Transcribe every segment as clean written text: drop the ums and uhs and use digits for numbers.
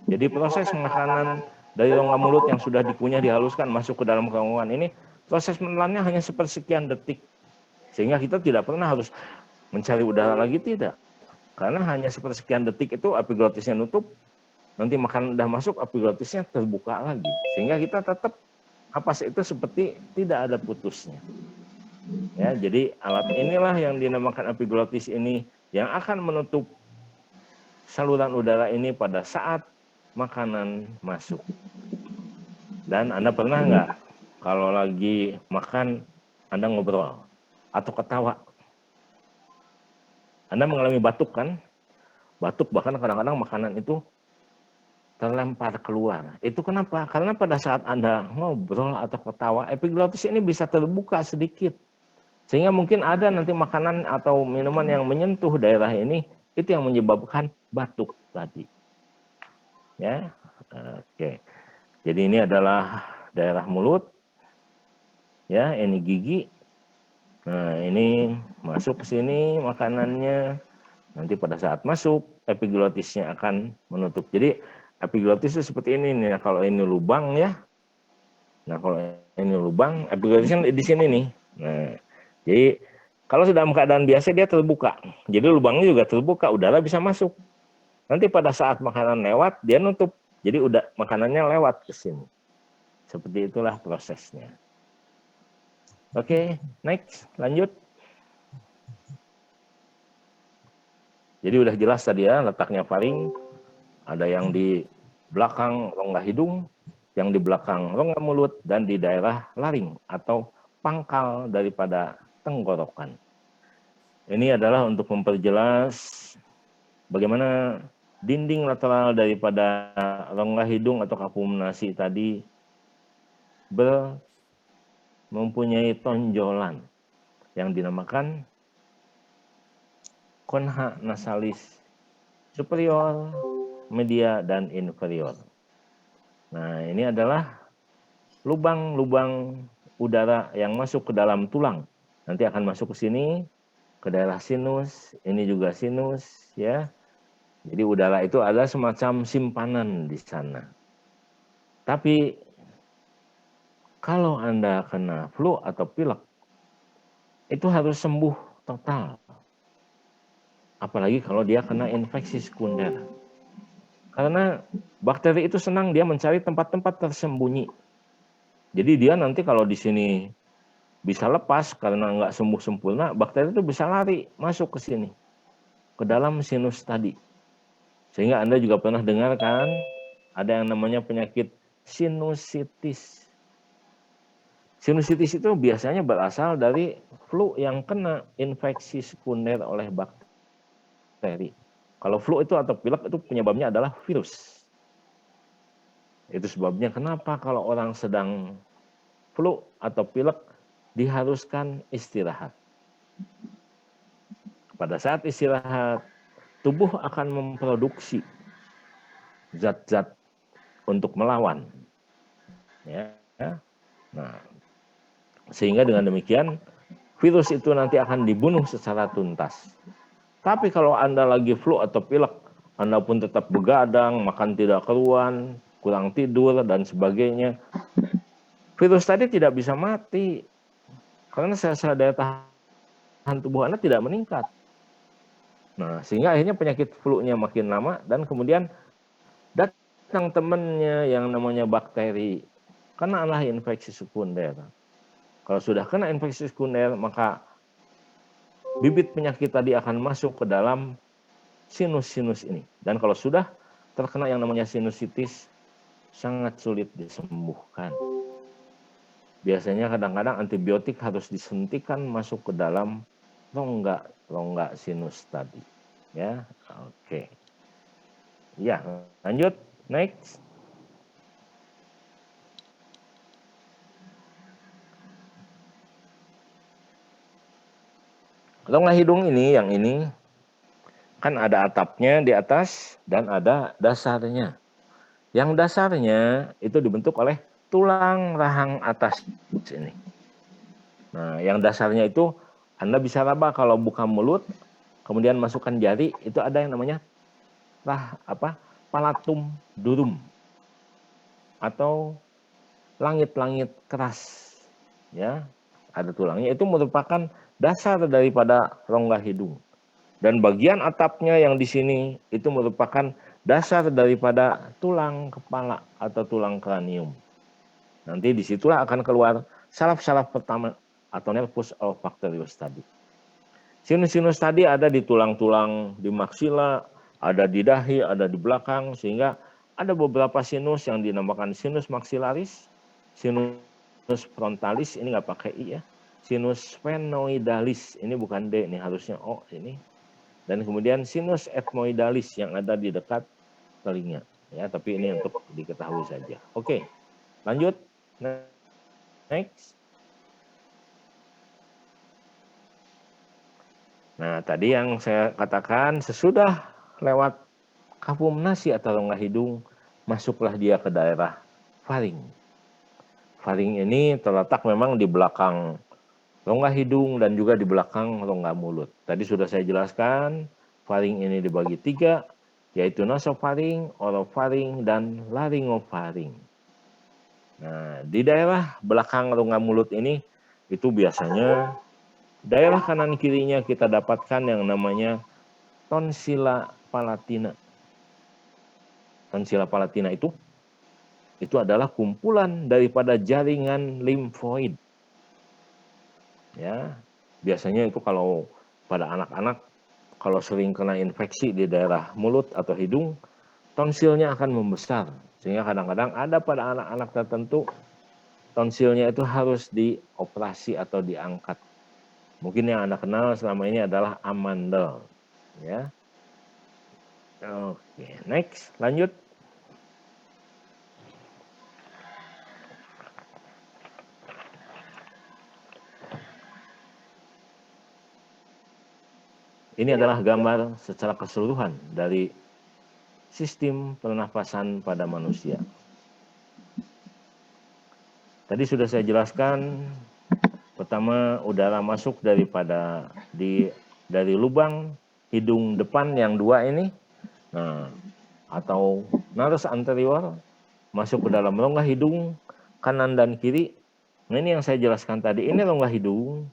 Jadi proses makanan dari rongga mulut yang sudah dikunyah dihaluskan masuk ke dalam kerongkongan ini, proses menelannya hanya sepersekian detik. Sehingga kita tidak pernah harus mencari udara lagi, tidak. Karena hanya sepersekian detik itu epiglottisnya nutup, nanti makanan udah masuk, epiglottisnya terbuka lagi. Sehingga kita tetap napas itu seperti tidak ada putusnya. Ya, jadi alat inilah yang dinamakan epiglottis ini yang akan menutup saluran udara ini pada saat makanan masuk. Dan Anda pernah nggak kalau lagi makan Anda ngobrol atau ketawa, Anda mengalami batuk kan? Batuk bahkan kadang-kadang makanan itu terlempar keluar. Itu kenapa? Karena pada saat Anda ngobrol atau ketawa, epiglottis ini bisa terbuka sedikit. Sehingga mungkin ada nanti makanan atau minuman yang menyentuh daerah ini, itu yang menyebabkan batuk tadi. Ya, oke. Jadi ini adalah daerah mulut. Ya, ini gigi. Nah, ini masuk ke sini makanannya. Nanti pada saat masuk, epiglottisnya akan menutup. Jadi epiglottis itu seperti ini nih. Nah, kalau ini lubang ya. Nah, kalau ini lubang, epiglottisnya di sini nih. Nah, jadi kalau dalam keadaan biasa dia terbuka. Jadi lubangnya juga terbuka, udara bisa masuk. Nanti pada saat makanan lewat, dia nutup. Jadi udah makanannya lewat ke sini. Seperti itulah prosesnya. Oke, next, lanjut. Jadi udah jelas tadi ya letaknya faring. Ada yang di belakang rongga hidung, yang di belakang rongga mulut, dan di daerah laring atau pangkal daripada tenggorokan. Ini adalah untuk memperjelas bagaimana dinding lateral daripada rongga hidung atau kapulnasi tadi mempunyai tonjolan yang dinamakan konha nasalis superior, media, dan inferior. Nah, ini adalah lubang-lubang udara yang masuk ke dalam tulang. Nanti akan masuk ke sini, ke daerah sinus, ini juga sinus, ya. Jadi udara itu ada semacam simpanan di sana. Tapi kalau Anda kena flu atau pilek, itu harus sembuh total. Apalagi kalau dia kena infeksi sekunder. Karena bakteri itu senang dia mencari tempat-tempat tersembunyi. Jadi dia nanti kalau di sini bisa lepas karena nggak sembuh sempurna, bakteri itu bisa lari masuk ke sini, ke dalam sinus tadi. Sehingga Anda juga pernah dengar kan, ada yang namanya penyakit sinusitis. Sinusitis itu biasanya berasal dari flu yang kena infeksi sekunder oleh bakteri. Kalau flu itu atau pilek itu penyebabnya adalah virus. Itu sebabnya kenapa kalau orang sedang flu atau pilek diharuskan istirahat. Pada saat istirahat, tubuh akan memproduksi zat-zat untuk melawan. Ya. Nah, sehingga dengan demikian virus itu nanti akan dibunuh secara tuntas. Tapi kalau Anda lagi flu atau pilek, Anda pun tetap begadang, makan tidak keruan, kurang tidur, dan sebagainya. Virus tadi tidak bisa mati. Karena sel-sel daya tahan tubuh Anda tidak meningkat. Nah, sehingga akhirnya penyakit flu-nya makin lama, dan kemudian datang temannya yang namanya bakteri. Kenalah infeksi sekunder. Kalau sudah kena infeksi sekunder, maka bibit penyakit tadi akan masuk ke dalam sinus-sinus ini. Dan kalau sudah terkena yang namanya sinusitis, sangat sulit disembuhkan. Biasanya kadang-kadang antibiotik harus disuntikan masuk ke dalam rongga sinus tadi. Ya, oke. Ya, lanjut. Next. Rongga hidung ini, yang ini, kan ada atapnya di atas dan ada dasarnya. Yang dasarnya itu dibentuk oleh tulang rahang atas ini. Nah, yang dasarnya itu Anda bisa raba kalau buka mulut, kemudian masukkan jari, itu ada yang namanya palatum durum atau langit-langit keras. Ya, ada tulangnya, itu merupakan dasar daripada rongga hidung. Dan bagian atapnya yang di sini itu merupakan dasar daripada tulang kepala atau tulang kranium. Nanti disitulah akan keluar saraf-saraf pertama atau nervus olfactorius tadi. Sinus-sinus tadi ada di tulang-tulang di maksila, ada di dahi, ada di belakang, sehingga ada beberapa sinus yang dinamakan sinus maxillaris, sinus frontalis, ini nggak pakai I ya, sinus sphenoidalis, ini bukan D, ini harusnya O ini. Dan kemudian sinus ethmoidalis yang ada di dekat telinga. Ya, tapi ini untuk diketahui saja. Oke, lanjut. Next. Nah, tadi yang saya katakan sesudah lewat kafum nasi atau rongga hidung, masuklah dia ke daerah faring. Faring ini terletak memang di belakang rongga hidung dan juga di belakang rongga mulut. Tadi sudah saya jelaskan, faring ini dibagi 3, yaitu nasofaring, orofaring, dan laryngofaring. Nah, di daerah belakang rongga mulut ini, itu biasanya daerah kanan kirinya kita dapatkan yang namanya tonsila palatina. Tonsila palatina itu adalah kumpulan daripada jaringan limfoid. Ya, biasanya itu kalau pada anak-anak, kalau sering kena infeksi di daerah mulut atau hidung, tonsilnya akan membesar. Sehingga kadang-kadang ada pada anak-anak tertentu, tonsilnya itu harus dioperasi atau diangkat. Mungkin yang Anda kenal selama ini adalah amandel. Ya. Oke, next, lanjut. Ini adalah gambar secara keseluruhan dari sistem pernafasan pada manusia. Tadi sudah saya jelaskan, pertama udara masuk dari lubang hidung depan yang 2 ini, nah, atau nares anterior, masuk ke dalam rongga hidung kanan dan kiri. Nah, ini yang saya jelaskan tadi, ini rongga hidung.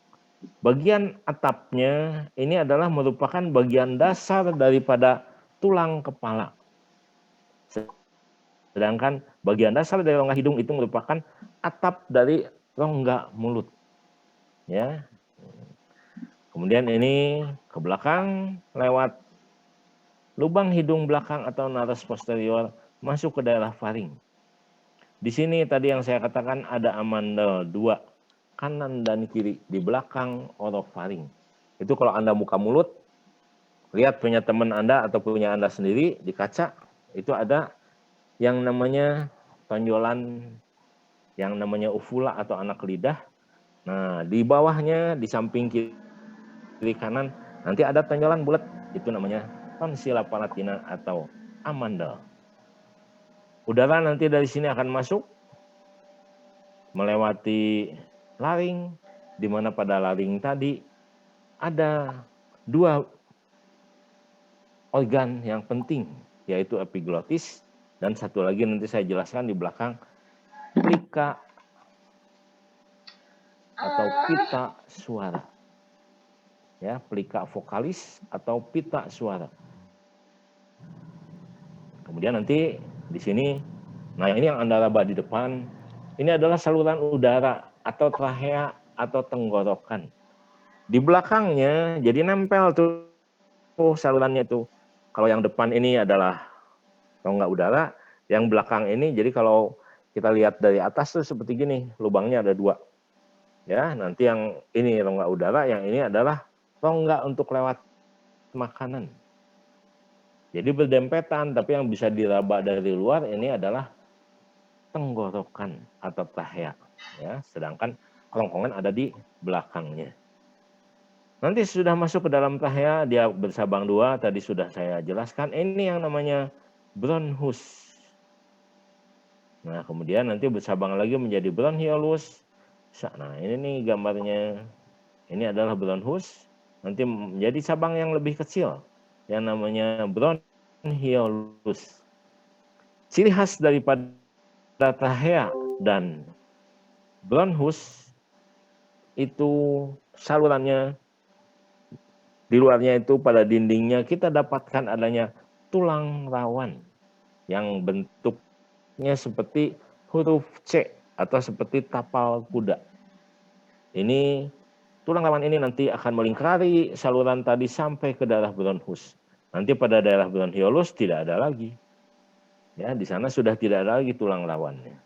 Bagian atapnya ini adalah merupakan bagian dasar daripada tulang kepala. Sedangkan bagian dasar dari rongga hidung itu merupakan atap dari rongga mulut. Ya. Kemudian ini ke belakang lewat lubang hidung belakang atau nares posterior masuk ke daerah faring. Di sini tadi yang saya katakan ada amandel 2. Kanan dan kiri di belakang orofaring. Itu kalau Anda buka mulut, lihat punya teman Anda atau punya Anda sendiri di kaca, itu ada yang namanya tonjolan, yang namanya uvula atau anak lidah. Nah, di bawahnya, di samping kiri kanan, nanti ada tonjolan bulat, itu namanya tonsila palatina atau amandel. Udara nanti dari sini akan masuk, melewati laring, di mana pada laring tadi ada 2 organ yang penting, yaitu epiglotis, dan satu lagi nanti saya jelaskan di belakang, plika atau pita suara. Ya, plika vokalis atau pita suara. Kemudian nanti di sini, nah ini yang Anda raba di depan, ini adalah saluran udara atau trachea atau tenggorokan. Di belakangnya jadi nempel tuh salurannya tuh. Kalau yang depan ini adalah rongga udara, yang belakang ini jadi kalau kita lihat dari atas tuh seperti gini, lubangnya ada 2. Ya, nanti yang ini rongga udara, yang ini adalah rongga untuk lewat makanan. Jadi berdempetan, tapi yang bisa diraba dari luar ini adalah tenggorokan atau trachea. Ya, sedangkan kerongkongan ada di belakangnya. Nanti sudah masuk ke dalam trachea, dia bersabang 2, tadi sudah saya jelaskan. Ini yang namanya bronchus. Nah, kemudian nanti bersabang lagi menjadi bronchiolus. Nah, ini nih gambarnya. Ini adalah bronchus. Nanti menjadi cabang yang lebih kecil, yang namanya bronchiolus. Ciri khas daripada trachea dan bronchus itu salurannya di luarnya itu pada dindingnya kita dapatkan adanya tulang rawan yang bentuknya seperti huruf C atau seperti tapal kuda. Ini tulang rawan ini nanti akan melingkari saluran tadi sampai ke daerah bronchus. Nanti pada daerah bronchiolus tidak ada lagi. Ya, di sana sudah tidak ada lagi tulang rawannya.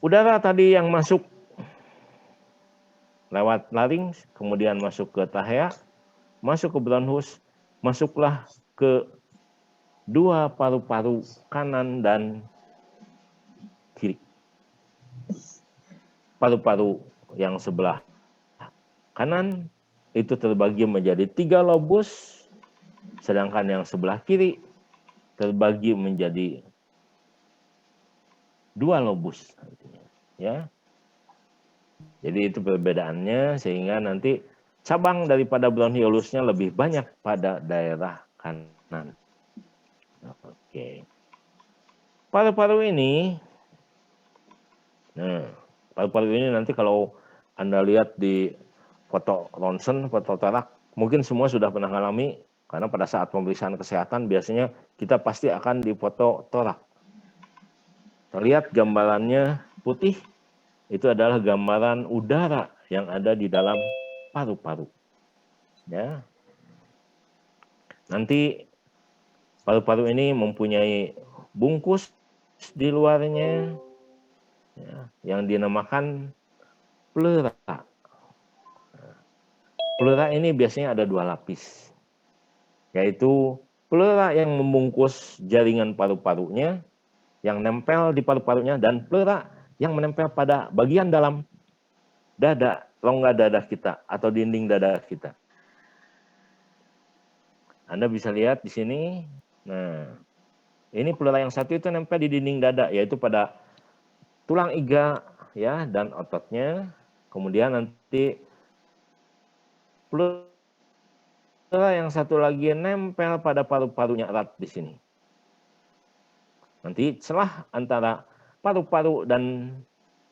Udara tadi yang masuk lewat larynx, kemudian masuk ke trachea, masuk ke bronchus, masuklah ke dua paru-paru kanan dan kiri. Paru-paru yang sebelah kanan itu terbagi menjadi 3 lobus, sedangkan yang sebelah kiri terbagi menjadi 2 lobus. Ya, jadi itu perbedaannya sehingga nanti cabang daripada bronchiolusnya lebih banyak pada daerah kanan. Oke. Paru-paru ini, nah, paru-paru ini nanti kalau Anda lihat di foto ronsen, foto torak, mungkin semua sudah pernah mengalami karena pada saat pemeriksaan kesehatan biasanya kita pasti akan difoto torak. Terlihat gambarannya putih, itu adalah gambaran udara yang ada di dalam paru-paru. Ya. Nanti paru-paru ini mempunyai bungkus di luarnya ya, yang dinamakan pleura. Pleura ini biasanya ada 2 lapis, yaitu pleura yang membungkus jaringan paru-parunya, yang nempel di paru-parunya, dan pleura yang menempel pada bagian dalam dada, rongga dada kita atau dinding dada kita. Anda bisa lihat di sini. Nah, ini pleura yang satu itu nempel di dinding dada, yaitu pada tulang iga ya dan ototnya. Kemudian nanti pleura yang satu lagi nempel pada paru-parunya erat di sini. Nanti celah antara paru-paru dan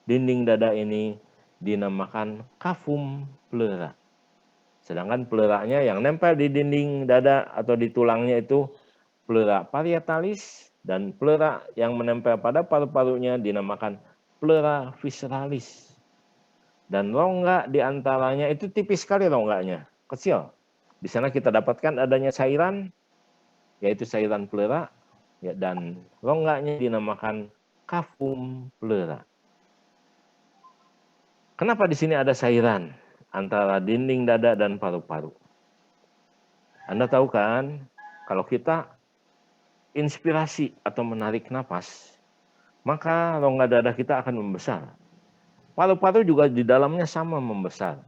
dinding dada ini dinamakan cavum pleura. Sedangkan pleuranya yang nempel di dinding dada atau di tulangnya itu pleura parietalis, dan pleura yang menempel pada paru-parunya dinamakan pleura visceralis. Dan rongga di antaranya itu tipis sekali rongganya, kecil. Di sana kita dapatkan adanya cairan, yaitu cairan pleura, ya, dan rongganya dinamakan cavum pleura. Kenapa di sini ada cairan antara dinding dada dan paru-paru? Anda tahu kan, kalau kita inspirasi atau menarik napas, maka rongga dada kita akan membesar. Paru-paru juga di dalamnya sama membesar.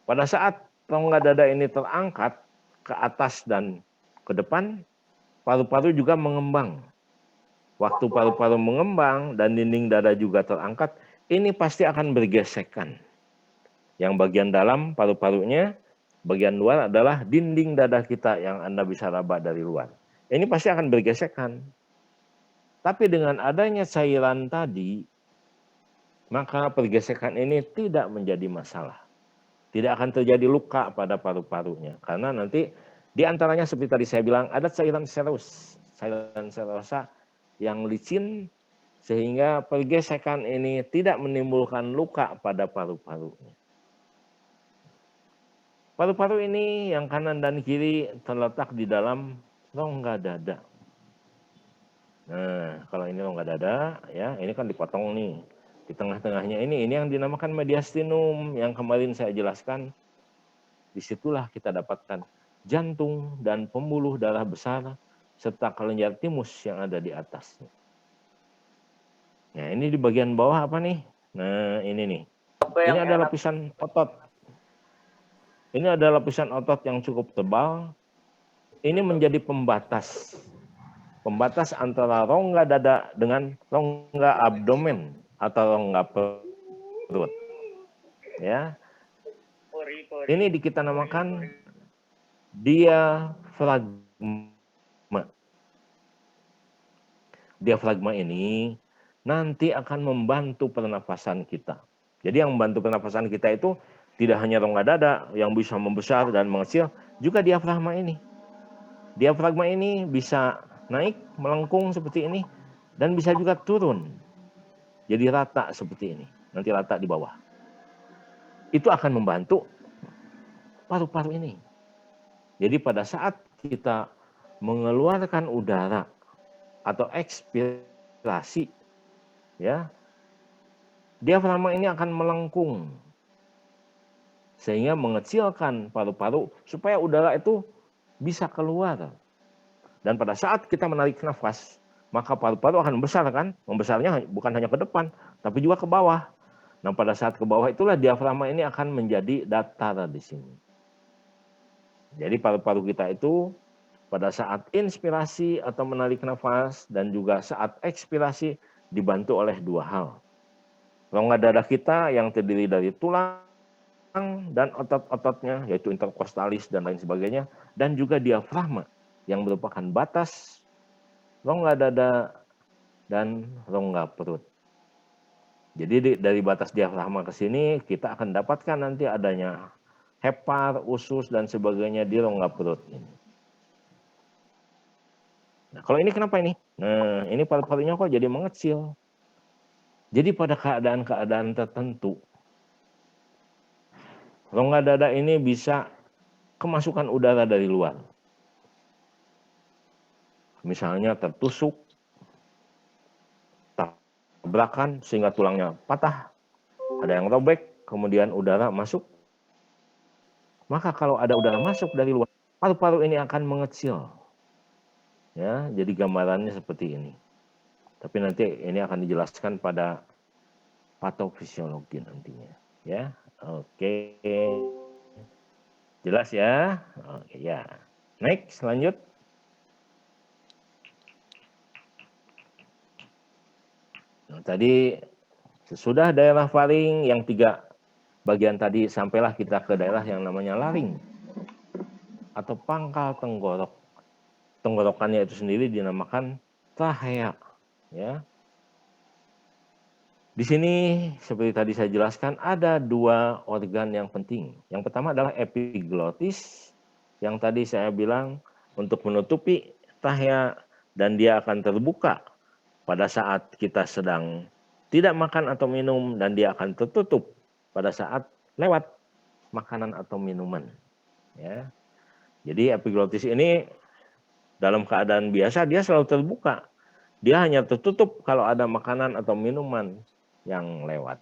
Pada saat rongga dada ini terangkat ke atas dan ke depan, paru-paru juga mengembang. Waktu paru-paru mengembang dan dinding dada juga terangkat, ini pasti akan bergesekan. Yang bagian dalam paru-parunya, bagian luar adalah dinding dada kita yang Anda bisa raba dari luar. Ini pasti akan bergesekan. Tapi dengan adanya cairan tadi, maka pergesekan ini tidak menjadi masalah. Tidak akan terjadi luka pada paru-parunya. Karena nanti di antaranya seperti tadi saya bilang, ada cairan serus, cairan serosa yang licin, sehingga pergesekan ini tidak menimbulkan luka pada paru-parunya. Paru-paru ini yang kanan dan kiri terletak di dalam rongga dada. Nah, kalau ini rongga dada, ya, ini kan dipotong nih. Di tengah-tengahnya ini yang dinamakan mediastinum yang kemarin saya jelaskan. Disitulah kita dapatkan jantung dan pembuluh darah besar serta kelenjar timus yang ada di atasnya. Nah, ini di bagian bawah apa nih? Nah, ini nih. Ini ada lapisan otot. Ini ada lapisan otot yang cukup tebal. Ini menjadi pembatas. Pembatas antara rongga dada dengan rongga abdomen atau rongga perut. Ya. Ini kita namakan diafragma. diafragma ini nanti akan membantu pernafasan kita. Jadi yang membantu pernafasan kita itu tidak hanya rongga dada yang bisa membesar dan mengecil, juga diafragma ini. Diafragma ini bisa naik, melengkung seperti ini, dan bisa juga turun. Jadi rata seperti ini, nanti rata di bawah. Itu akan membantu paru-paru ini. Jadi pada saat kita mengeluarkan udara atau ekspirasi, ya, diafragma ini akan melengkung sehingga mengecilkan paru-paru supaya udara itu bisa keluar. Dan pada saat kita menarik nafas, maka paru-paru akan membesar kan? Membesarnya bukan hanya ke depan, tapi juga ke bawah. Nah, pada saat ke bawah itulah diafragma ini akan menjadi datar di sini. Jadi paru-paru kita itu pada saat inspirasi atau menarik nafas dan juga saat ekspirasi dibantu oleh dua hal. Rongga dada kita yang terdiri dari tulang dan otot-ototnya yaitu interkostalis dan lain sebagainya, dan juga diafragma yang merupakan batas rongga dada dan rongga perut. Jadi dari batas diafragma ke sini kita akan dapatkan nanti adanya hepar, usus dan sebagainya di rongga perut ini. Nah, kalau ini kenapa ini? Nah, ini paru-parunya kok jadi mengecil. Jadi pada keadaan-keadaan tertentu, rongga dada ini bisa kemasukan udara dari luar. Misalnya tertusuk, tabrakan sehingga tulangnya patah, ada yang robek, kemudian udara masuk. Maka kalau ada udara masuk dari luar, paru-paru ini akan mengecil. Ya, jadi gambarannya seperti ini. Tapi nanti ini akan dijelaskan pada patofisiologi nantinya. Ya, oke. Jelas ya? Oke, ya. Next, lanjut. Nah, tadi sesudah daerah faring yang 3 bagian tadi, sampailah kita ke daerah yang namanya laring atau pangkal tenggorok. Tenggorokannya itu sendiri dinamakan trachea, ya. Di sini seperti tadi saya jelaskan ada 2 organ yang penting. Yang pertama adalah epiglotis yang tadi saya bilang untuk menutupi trachea dan dia akan terbuka pada saat kita sedang tidak makan atau minum dan dia akan tertutup pada saat lewat makanan atau minuman, ya. Jadi epiglotis ini dalam keadaan biasa dia selalu terbuka. Dia hanya tertutup kalau ada makanan atau minuman yang lewat.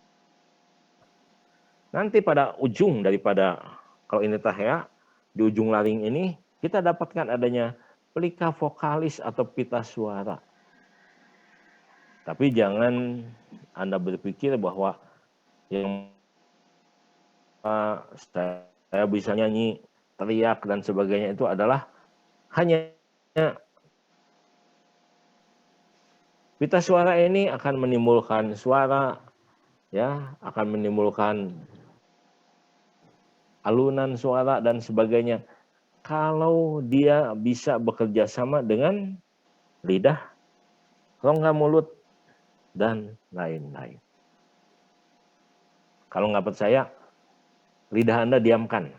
Nanti pada ujung daripada, kalau ini trachea, di ujung laring ini kita dapatkan adanya pelika vokalis atau pita suara. Tapi jangan Anda berpikir bahwa yang saya bisa nyanyi, teriak dan sebagainya itu adalah hanya pita suara ini akan menimbulkan suara, ya, akan menimbulkan alunan suara dan sebagainya. Kalau dia bisa bekerja sama dengan lidah, rongga mulut, dan lain-lain. Kalau nggak percaya, lidah Anda diamkan.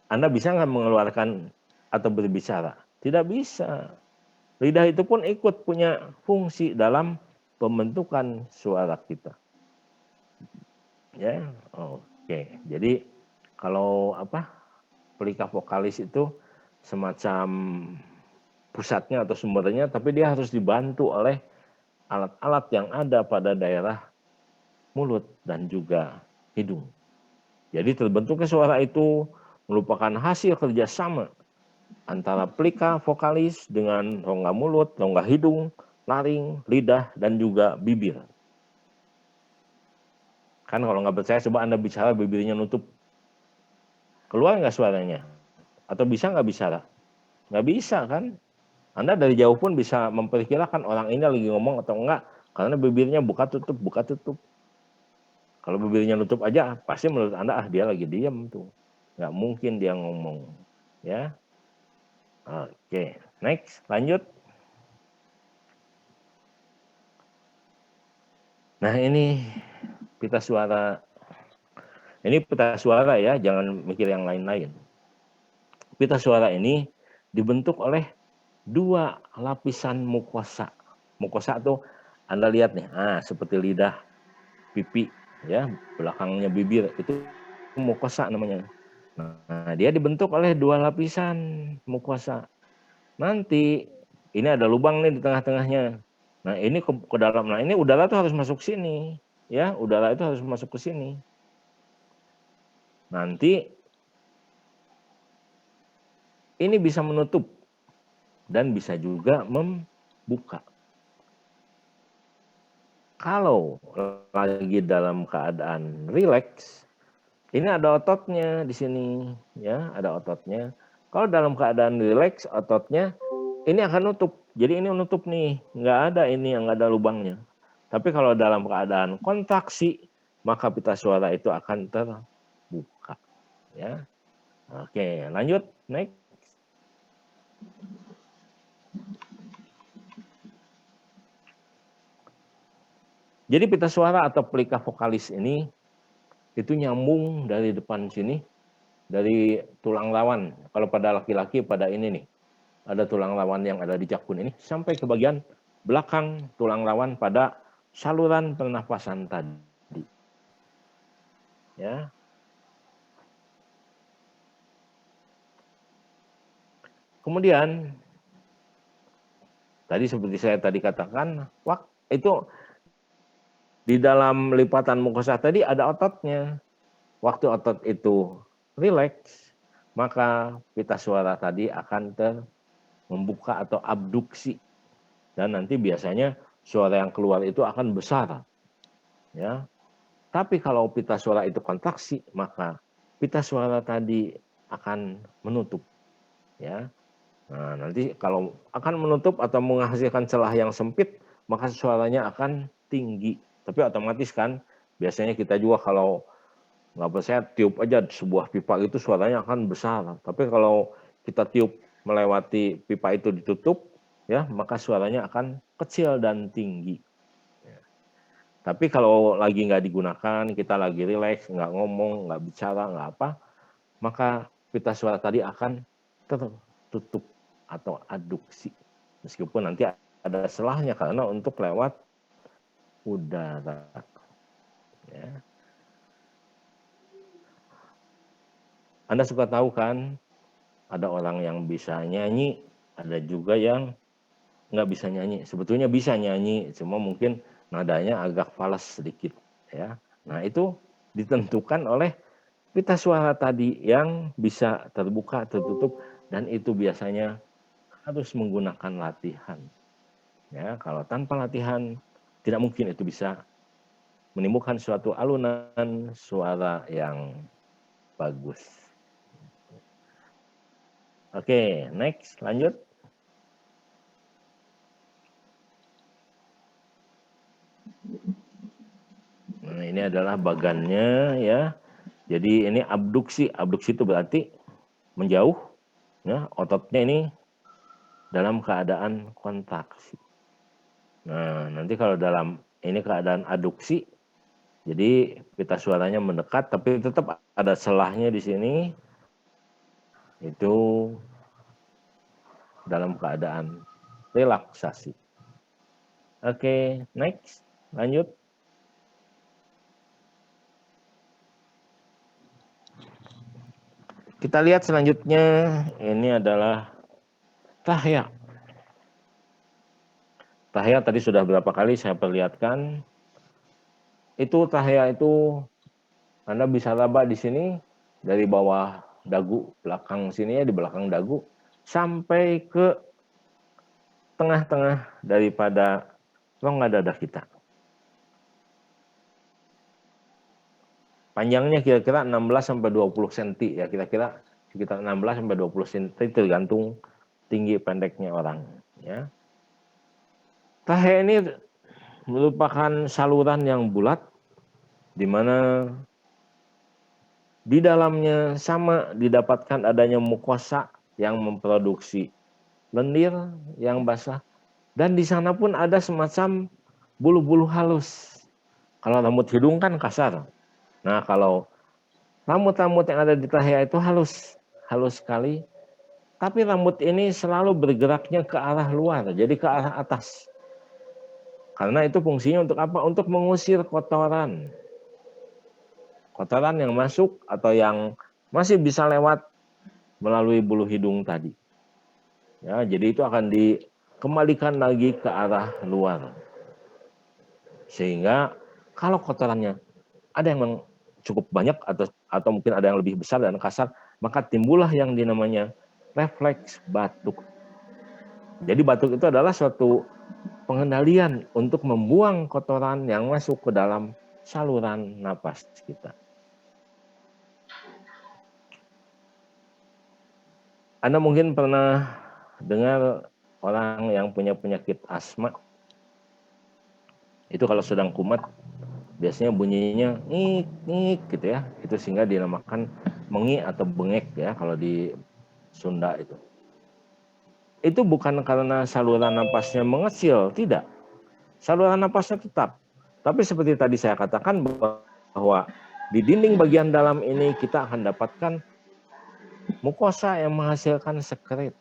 Anda bisa nggak mengeluarkan atau berbicara? Tidak bisa. Lidah itu pun ikut punya fungsi dalam pembentukan suara kita. Ya, oke. Jadi kalau pelika vokalis itu semacam pusatnya atau sumbernya, tapi dia harus dibantu oleh alat-alat yang ada pada daerah mulut dan juga hidung. Jadi terbentuknya suara itu merupakan hasil kerjasama antara pelika vokalis dengan rongga mulut, rongga hidung, laring, lidah, dan juga bibir. Kan kalau nggak percaya, coba Anda bicara bibirnya nutup. Keluar nggak suaranya? Atau bisa nggak bicara? Nggak bisa kan? Anda dari jauh pun bisa memperkirakan orang ini lagi ngomong atau enggak, karena bibirnya buka tutup, buka tutup. Kalau bibirnya nutup aja, pasti menurut Anda, dia lagi diam tuh. Nggak mungkin dia ngomong. Ya. Oke, next, lanjut. Nah, ini pita suara. Ini pita suara ya, jangan mikir yang lain-lain. Pita suara ini dibentuk oleh 2 lapisan mukosa. Mukosa tuh Anda lihat nih, seperti lidah, pipi, ya, belakangnya bibir, itu mukosa namanya. Nah, dia dibentuk oleh 2 lapisan mukosa. Nanti ini ada lubang nih di tengah-tengahnya. Nah, ini ke dalam. Nah, ini udara tuh harus masuk sini, ya, udara itu harus masuk ke sini. Nanti ini bisa menutup dan bisa juga membuka. Kalau lagi dalam keadaan rileks, ini ada ototnya di sini, ya, ada ototnya. Kalau dalam keadaan rileks, ototnya ini akan nutup. Jadi ini nutup nih, nggak ada ini yang nggak ada lubangnya. Tapi kalau dalam keadaan kontraksi, maka pita suara itu akan terbuka. Ya, oke, lanjut, next. Jadi pita suara atau pelika vokalis ini itu nyambung dari depan sini, dari tulang rawan. Kalau pada laki-laki pada ini nih, ada tulang rawan yang ada di jakun ini sampai ke bagian belakang tulang rawan pada saluran pernapasan tadi. Ya. Kemudian tadi seperti saya tadi katakan, itu di dalam lipatan mukosa tadi ada ototnya. Waktu otot itu rileks, maka pita suara tadi akan membuka atau abduksi. Dan nanti biasanya suara yang keluar itu akan besar. Ya. Tapi kalau pita suara itu kontraksi, maka pita suara tadi akan menutup. Ya. Nah, nanti kalau akan menutup atau menghasilkan celah yang sempit, maka suaranya akan tinggi. Tapi otomatis kan, biasanya kita juga kalau nggak percaya tiup aja sebuah pipa itu suaranya akan besar. Tapi kalau kita tiup melewati pipa itu ditutup, ya maka suaranya akan kecil dan tinggi. Ya. Tapi kalau lagi nggak digunakan, kita lagi rileks, nggak ngomong, nggak bicara, nggak apa, maka pita suara tadi akan tertutup atau adduksi. Meskipun nanti ada selahnya karena untuk lewat udara. Ya. Anda suka tahu kan, ada orang yang bisa nyanyi, ada juga yang nggak bisa nyanyi. Sebetulnya bisa nyanyi, cuma mungkin nadanya agak falas sedikit. Ya. Nah, itu ditentukan oleh pita suara tadi yang bisa terbuka, tertutup, dan itu biasanya harus menggunakan latihan. Ya, kalau tanpa latihan, tidak mungkin itu bisa menimbulkan suatu alunan suara yang bagus. Oke, next, lanjut. Nah, ini adalah bagannya ya. Jadi ini abduksi. Abduksi itu berarti menjauh. Ya, ototnya ini dalam keadaan kontraksi. Nah, nanti kalau dalam ini keadaan aduksi, jadi pita suaranya mendekat, tapi tetap ada celahnya di sini. Itu dalam keadaan relaksasi. Oke, next, lanjut. Kita lihat selanjutnya, ini adalah tahya. Tahya tadi sudah berapa kali saya perlihatkan. Itu tahya itu Anda bisa raba di sini dari bawah dagu belakang sini ya, di belakang dagu sampai ke tengah-tengah daripada rongga dada kita. Panjangnya kira-kira 16 sampai 20 cm ya, kira-kira sekitar 16 sampai 20 cm tergantung tinggi pendeknya orang ya. Tahya ini merupakan saluran yang bulat di mana di dalamnya sama didapatkan adanya mukosa yang memproduksi lendir yang basah, dan di sana pun ada semacam bulu-bulu halus Kalau rambut hidung kan kasar. Nah, kalau rambut-rambut yang ada di trachea itu halus sekali. Tapi rambut ini selalu bergeraknya ke arah luar, jadi ke arah atas. Karena itu fungsinya untuk apa? Untuk mengusir kotoran. Kotoran yang masuk atau yang masih bisa lewat melalui bulu hidung tadi. Ya, jadi itu akan dikembalikan lagi ke arah luar. Sehingga kalau kotorannya ada yang cukup banyak atau mungkin ada yang lebih besar dan kasar, maka timbullah yang dinamanya refleks batuk. Jadi batuk itu adalah suatu pengendalian untuk membuang kotoran yang masuk ke dalam saluran napas kita. Anda mungkin pernah dengar orang yang punya penyakit asma, itu kalau sedang kumat biasanya bunyinya ngik ngik gitu ya, itu sehingga dinamakan mengi atau bengek ya kalau di Sunda itu. Itu bukan karena saluran napasnya mengecil, tidak. Saluran napasnya tetap. Tapi seperti tadi saya katakan bahwa di dinding bagian dalam ini kita akan dapatkan mukosa yang menghasilkan sekret.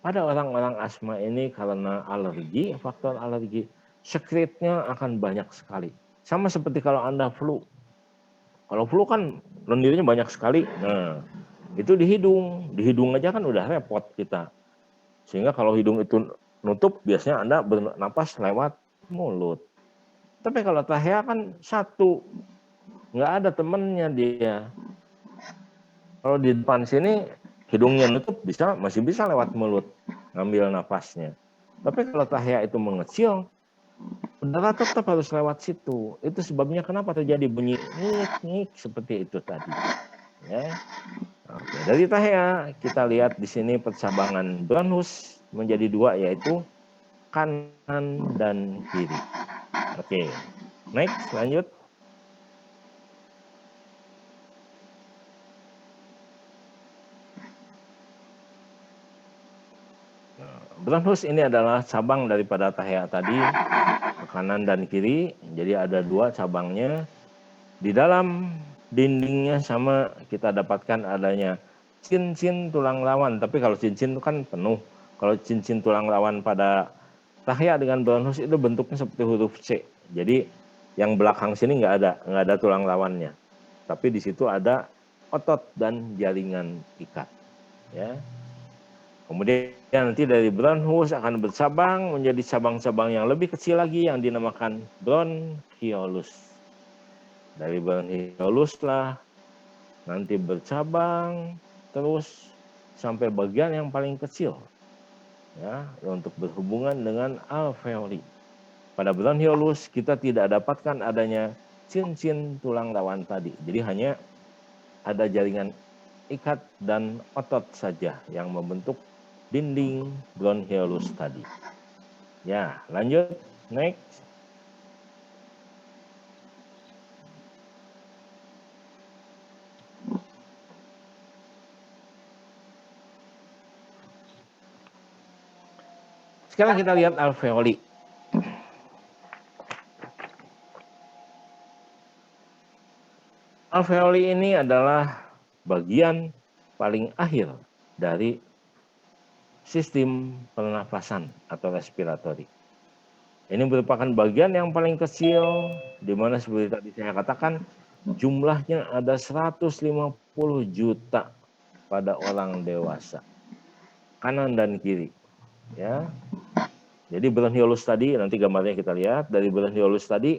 Pada orang-orang asma ini karena alergi, faktor alergi, sekretnya akan banyak sekali. Sama seperti kalau Anda flu. Kalau flu kan lendirnya banyak sekali. Nah, itu di hidung. Di hidung aja kan udah repot kita. Sehingga kalau hidung itu nutup, biasanya Anda bernapas lewat mulut. Tapi kalau trachea kan satu, nggak ada temennya dia. Kalau di depan sini hidungnya nutup masih bisa lewat mulut ngambil napasnya. Tapi kalau trachea itu mengecil, udara tetap harus lewat situ. Itu sebabnya kenapa terjadi bunyi ngik-ngik seperti itu tadi. Ya. Oke. Dari trachea kita lihat di sini percabangan bronchus menjadi dua, yaitu kanan dan kiri. Oke. Next, lanjut. Bronchus ini adalah cabang daripada trachea tadi, kanan dan kiri. Jadi ada dua cabangnya. Di dalam dindingnya sama kita dapatkan adanya cincin tulang rawan. Tapi kalau cincin itu kan penuh. Kalau cincin tulang rawan pada trachea dengan bronchus itu bentuknya seperti huruf C. Jadi yang belakang sini nggak ada tulang rawannya. Tapi di situ ada otot dan jaringan ikat. Ya. Kemudian nanti dari bronchus akan bercabang menjadi cabang-cabang yang lebih kecil lagi yang dinamakan bronchiolus. Dari bronchiolus lah nanti bercabang terus sampai bagian yang paling kecil ya untuk berhubungan dengan alveoli. Pada bronchiolus kita tidak dapatkan adanya cincin tulang rawan tadi. Jadi hanya ada jaringan ikat dan otot saja yang membentuk dinding bronchiolus tadi. Ya, lanjut. Next. Sekarang kita lihat alveoli. Alveoli ini adalah bagian paling akhir dari sistem pernafasan atau respiratori. Ini merupakan bagian yang paling kecil, di mana seperti tadi saya katakan, jumlahnya ada 150 juta pada orang dewasa. Kanan dan kiri. Ya. Jadi bronchiolus tadi, nanti gambarnya kita lihat, dari bronchiolus tadi,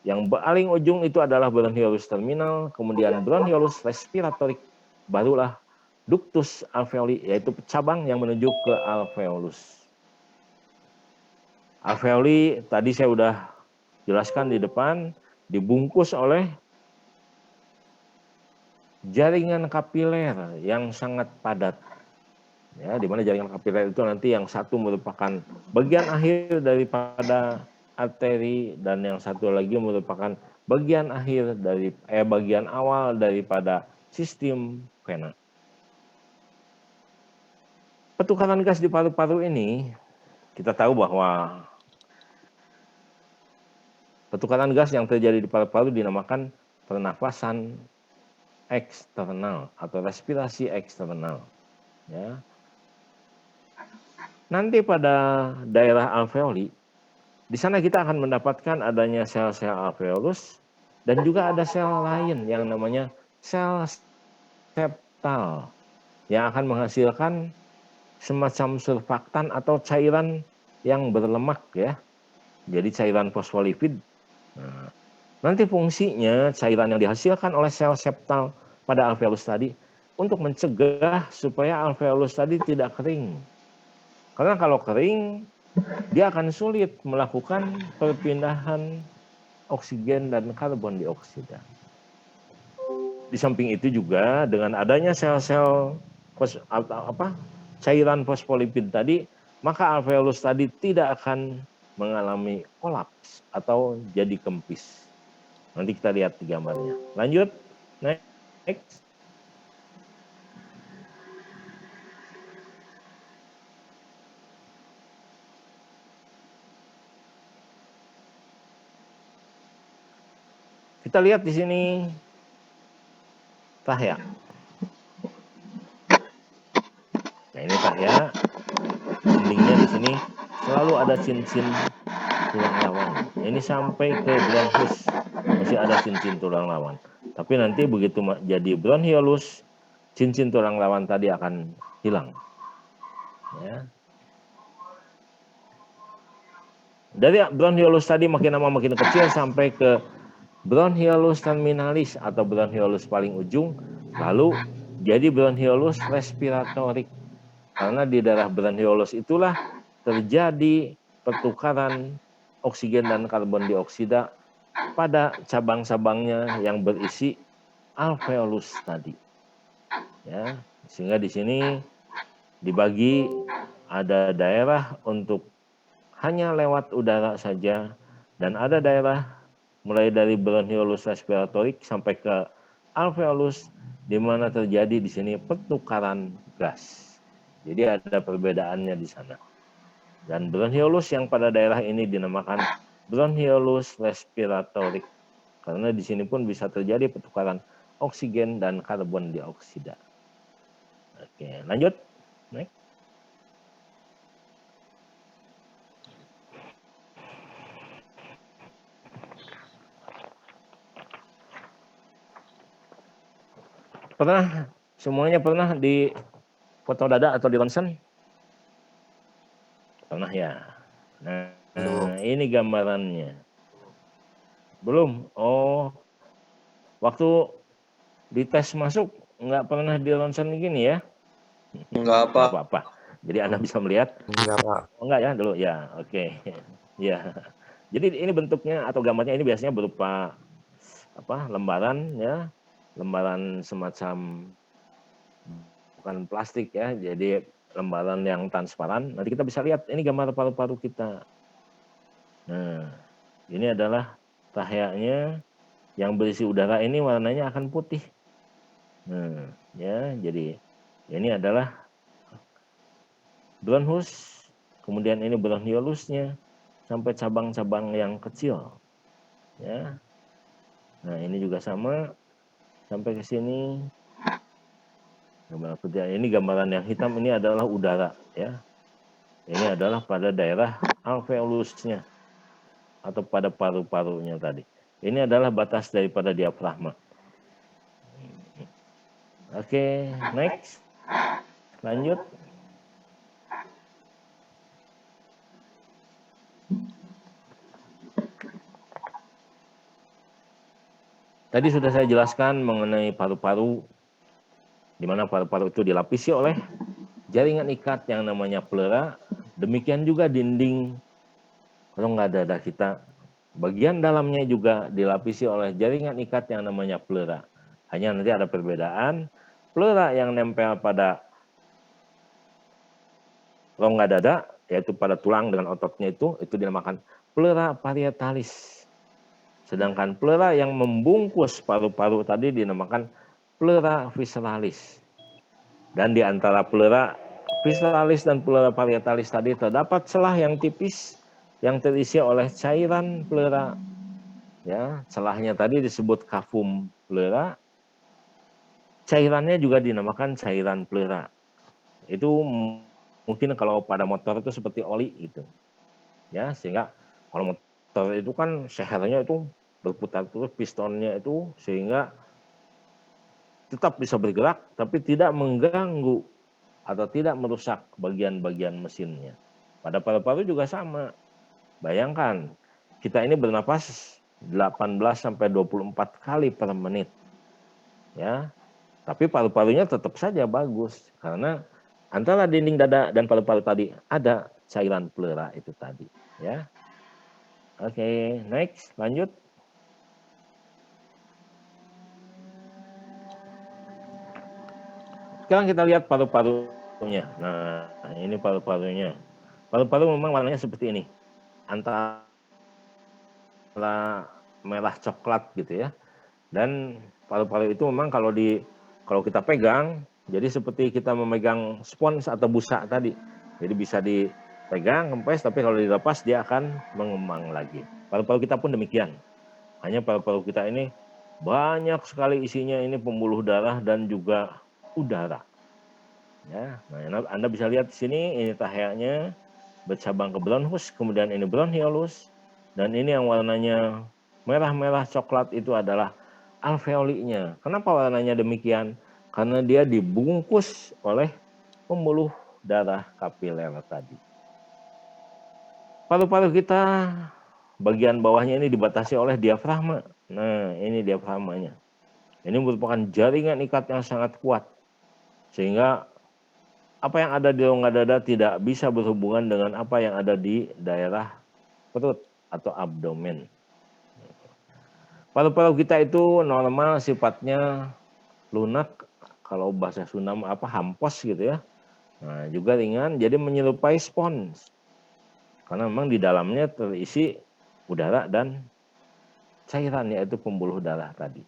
yang paling ujung itu adalah bronchiolus terminal, kemudian bronchiolus respiratorik, barulah ductus alveoli, yaitu cabang yang menuju ke alveolus. Alveoli tadi saya sudah jelaskan di depan, dibungkus oleh jaringan kapiler yang sangat padat. Ya, di mana jaringan kapiler itu nanti yang satu merupakan bagian akhir daripada arteri dan yang satu lagi merupakan bagian akhir dari bagian awal daripada sistem vena. Pertukaran gas di paru-paru ini kita tahu bahwa Pertukaran gas yang terjadi di paru-paru dinamakan pernafasan eksternal atau respirasi eksternal. Ya. Nanti pada daerah alveoli, di sana kita akan mendapatkan adanya sel-sel alveolus dan juga ada sel lain yang namanya sel septal yang akan menghasilkan semacam surfaktan atau cairan yang berlemak ya. Jadi cairan fosfolipid. Nah, nanti fungsinya cairan yang dihasilkan oleh sel septal pada alveolus tadi untuk mencegah supaya alveolus tadi tidak kering. Karena kalau kering, dia akan sulit melakukan perpindahan oksigen dan karbon dioksida. Di samping itu juga dengan adanya sel-sel cairan fosfolipid tadi, maka alveolus tadi tidak akan mengalami kolaps atau jadi kempis. Nanti kita lihat di gambarnya. Lanjut, next. Kita lihat di sini trahea. Nah ini trahea, dindingnya di sini selalu ada cincin tulang lawan. Ini sampai ke bronchus masih ada cincin tulang lawan. Tapi nanti begitu jadi bronchiolus, cincin tulang lawan tadi akan hilang. Ya. Dari bronchiolus tadi makin lama makin kecil sampai ke bronchiolus terminalis atau bronchiolus paling ujung, lalu jadi bronchiolus respiratorik. Karena di daerah bronchiolus itulah terjadi pertukaran oksigen dan karbon dioksida pada cabang-cabangnya yang berisi alveolus tadi. Ya, sehingga di sini dibagi ada daerah untuk hanya lewat udara saja dan ada daerah mulai dari bronchiolus respiratorik sampai ke alveolus di mana terjadi di sini pertukaran gas. Jadi ada perbedaannya di sana. Dan bronchiolus yang pada daerah ini dinamakan bronchiolus respiratorik karena di sini pun bisa terjadi pertukaran oksigen dan karbon dioksida. Oke, lanjut. Next. Semuanya pernah di foto dada atau di ronsen? Pernah ya. Nah, ini gambarannya. Belum? Oh, waktu di tes masuk nggak pernah di ronsen gini ya? Nggak apa-apa. Jadi Anda bisa melihat? Enggak, Pak. Oh, enggak ya dulu? Ya, oke. Ya. Jadi ini bentuknya atau gambarnya ini biasanya berupa lembaran ya, lembaran semacam bukan plastik ya, jadi lembaran yang transparan. Nanti kita bisa lihat ini gambar paru-paru kita. Nah, ini adalah traheanya yang berisi udara ini warnanya akan putih. Nah, ya, jadi ini adalah bronchus, kemudian ini bronchiolusnya sampai cabang-cabang yang kecil. Ya. Nah, ini juga sama sampai ke sini. Gambar putih. Ini gambaran yang hitam ini adalah udara ya. Ini adalah pada daerah alveolusnya atau pada paru-parunya tadi. Ini adalah batas daripada diafragma. Oke, next. Lanjut. Tadi sudah saya jelaskan mengenai paru-paru, di mana paru-paru itu dilapisi oleh jaringan ikat yang namanya pleura. Demikian juga dinding rongga dada kita. Bagian dalamnya juga dilapisi oleh jaringan ikat yang namanya pleura. Hanya nanti ada perbedaan. Pleura yang nempel pada rongga dada, yaitu pada tulang dengan ototnya itu dinamakan pleura parietalis. Sedangkan pleura yang membungkus paru-paru tadi dinamakan pleura visceralis. Dan di antara pleura visceralis dan pleura parietalis tadi terdapat celah yang tipis yang terisi oleh cairan pleura ya, celahnya tadi disebut kafum pleura, cairannya juga dinamakan cairan pleura. Itu mungkin kalau pada motor itu seperti oli gitu, ya, sehingga kalau motor itu kan sehernya itu berputar terus pistonnya itu sehingga tetap bisa bergerak tapi tidak mengganggu atau tidak merusak bagian-bagian mesinnya. Pada paru-paru juga sama. Bayangkan, kita ini bernapas 18 sampai 24 kali per menit. Ya. Tapi paru-parunya tetap saja bagus karena antara dinding dada dan paru-paru tadi ada cairan pleura itu tadi, ya. Oke, next, lanjut. Sekarang kita lihat paru-parunya. Nah, ini paru-parunya. Paru-paru memang warnanya seperti ini. Antara merah coklat gitu ya. Dan paru-paru itu memang kalau kita pegang, jadi seperti kita memegang spons atau busa tadi. Jadi bisa dipegang, kempes, tapi kalau dilepas dia akan mengembang lagi. Paru-paru kita pun demikian. Hanya paru-paru kita ini banyak sekali isinya ini pembuluh darah dan juga udara. Ya, nah Anda bisa lihat di sini ini taheanya bercabang ke bronchus, kemudian ini bronchiolus, dan ini yang warnanya merah-merah coklat itu adalah alveolinya. Kenapa warnanya demikian? Karena dia dibungkus oleh pembuluh darah kapiler tadi. Paru-paru kita bagian bawahnya ini dibatasi oleh diafragma. Nah, ini diafragmanya. Ini merupakan jaringan ikat yang sangat kuat. Sehingga apa yang ada di rongga dada tidak bisa berhubungan dengan apa yang ada di daerah perut atau abdomen. Paru-paru kita itu normal sifatnya lunak, kalau bahasa Sunda hampos gitu ya. Nah, juga ringan, jadi menyerupai spons. Karena memang di dalamnya terisi udara dan cairan, yaitu pembuluh darah tadi.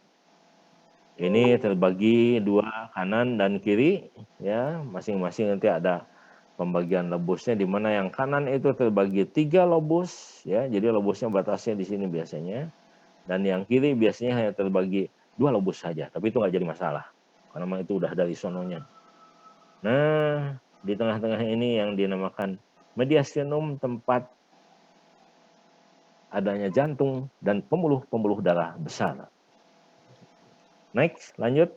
Ini terbagi dua, kanan dan kiri, ya, masing-masing nanti ada pembagian lobusnya, di mana yang kanan itu terbagi 3 lobus, ya, jadi lobusnya batasnya di sini biasanya, dan yang kiri biasanya hanya terbagi 2 lobus saja, tapi itu nggak jadi masalah, karena memang itu udah dari sononya. Nah, di tengah-tengah ini yang dinamakan mediastinum, tempat adanya jantung dan pembuluh-pembuluh darah besar. Next, lanjut.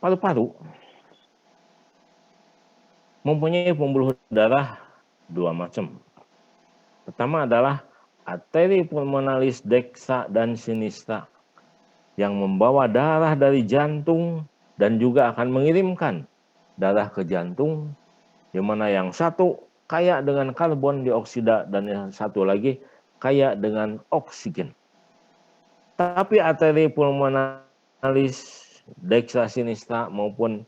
Paru-paru mempunyai pembuluh darah 2 macam. Pertama adalah arteri pulmonalis dexa dan sinistra yang membawa darah dari jantung dan juga akan mengirimkan darah ke jantung, di mana yang satu kaya dengan karbon dioksida dan yang satu lagi kaya dengan oksigen. Tapi arteri pulmonalis dexa sinistra maupun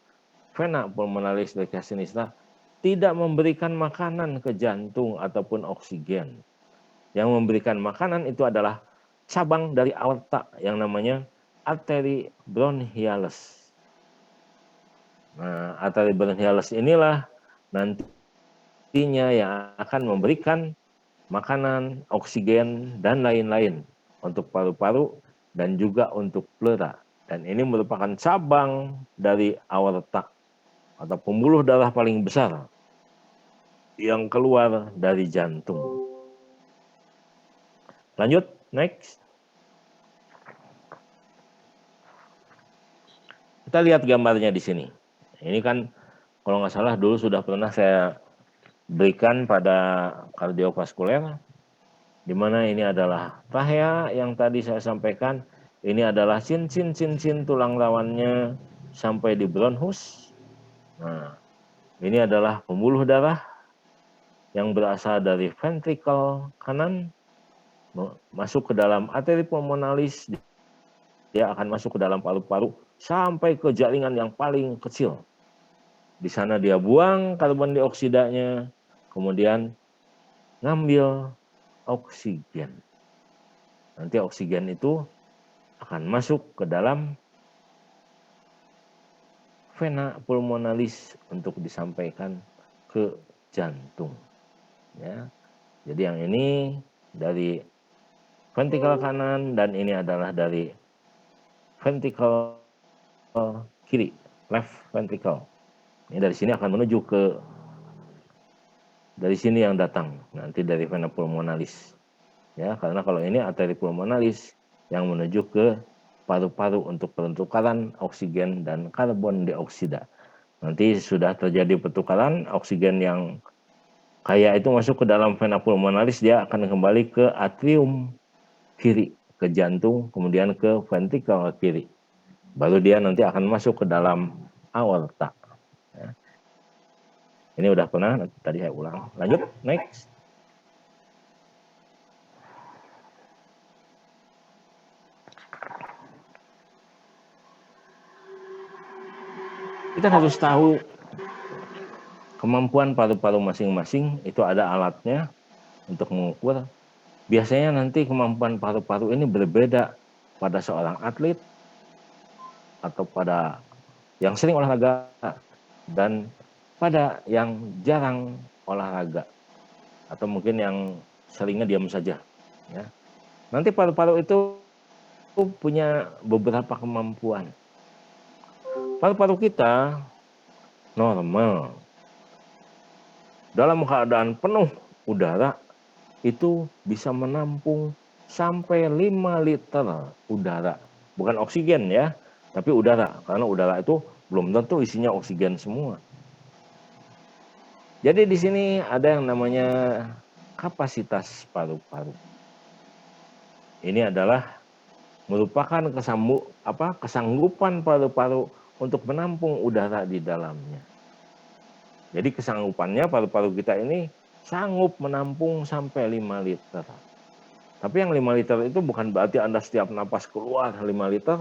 vena pulmonalis dexa sinistra tidak memberikan makanan ke jantung ataupun oksigen. Yang memberikan makanan itu adalah cabang dari aorta yang namanya arteri bronchialis. Nah, arteri bronchialis inilah nantinya yang akan memberikan makanan, oksigen, dan lain-lain untuk paru-paru dan juga untuk pleura. Dan ini merupakan cabang dari aorta atau pembuluh darah paling besar yang keluar dari jantung. Lanjut, next. Kita lihat gambarnya di sini. Ini kan kalau nggak salah dulu sudah pernah saya berikan pada kardiovaskuler, di mana ini adalah trachea yang tadi saya sampaikan. Ini adalah cincin tulang rawannya sampai di bronchus. Nah, ini adalah pembuluh darah yang berasal dari ventrikel kanan masuk ke dalam arteri pulmonalis. Dia akan masuk ke dalam paru-paru sampai ke jaringan yang paling kecil. Di sana dia buang karbon dioksidanya, kemudian ngambil oksigen. Nanti oksigen itu akan masuk ke dalam vena pulmonalis untuk disampaikan ke jantung. Ya. Jadi yang ini dari ventrikel kanan dan ini adalah dari ventrikel kiri, left ventricle. Ini dari sini akan menuju ke dari sini yang datang nanti dari vena pulmonalis. Ya, karena kalau ini arteri pulmonalis yang menuju ke paru-paru untuk pertukaran oksigen dan karbon dioksida. Nanti sudah terjadi pertukaran oksigen yang kaya itu masuk ke dalam vena pulmonalis, dia akan kembali ke atrium kiri, ke jantung, kemudian ke ventrikel kiri. Baru dia nanti akan masuk ke dalam aorta. Ya. Ini udah pernah, tadi saya ulang. Lanjut, next. Kita harus tahu kemampuan paru-paru masing-masing, itu ada alatnya untuk mengukur. Biasanya nanti kemampuan paru-paru ini berbeda pada seorang atlet atau pada yang sering olahraga dan pada yang jarang olahraga atau mungkin yang seringnya diam saja. Ya. Nanti paru-paru itu punya beberapa kemampuan. Paru-paru kita normal dalam keadaan penuh udara itu bisa menampung sampai 5 liter udara. Bukan oksigen ya, tapi udara. Karena udara itu belum tentu isinya oksigen semua. Jadi di sini ada yang namanya kapasitas paru-paru. Ini adalah merupakan kesanggupan paru-paru untuk menampung udara di dalamnya. Jadi kesanggupannya paru-paru kita ini sanggup menampung sampai 5 liter. Tapi yang 5 liter itu bukan berarti Anda setiap napas keluar 5 liter,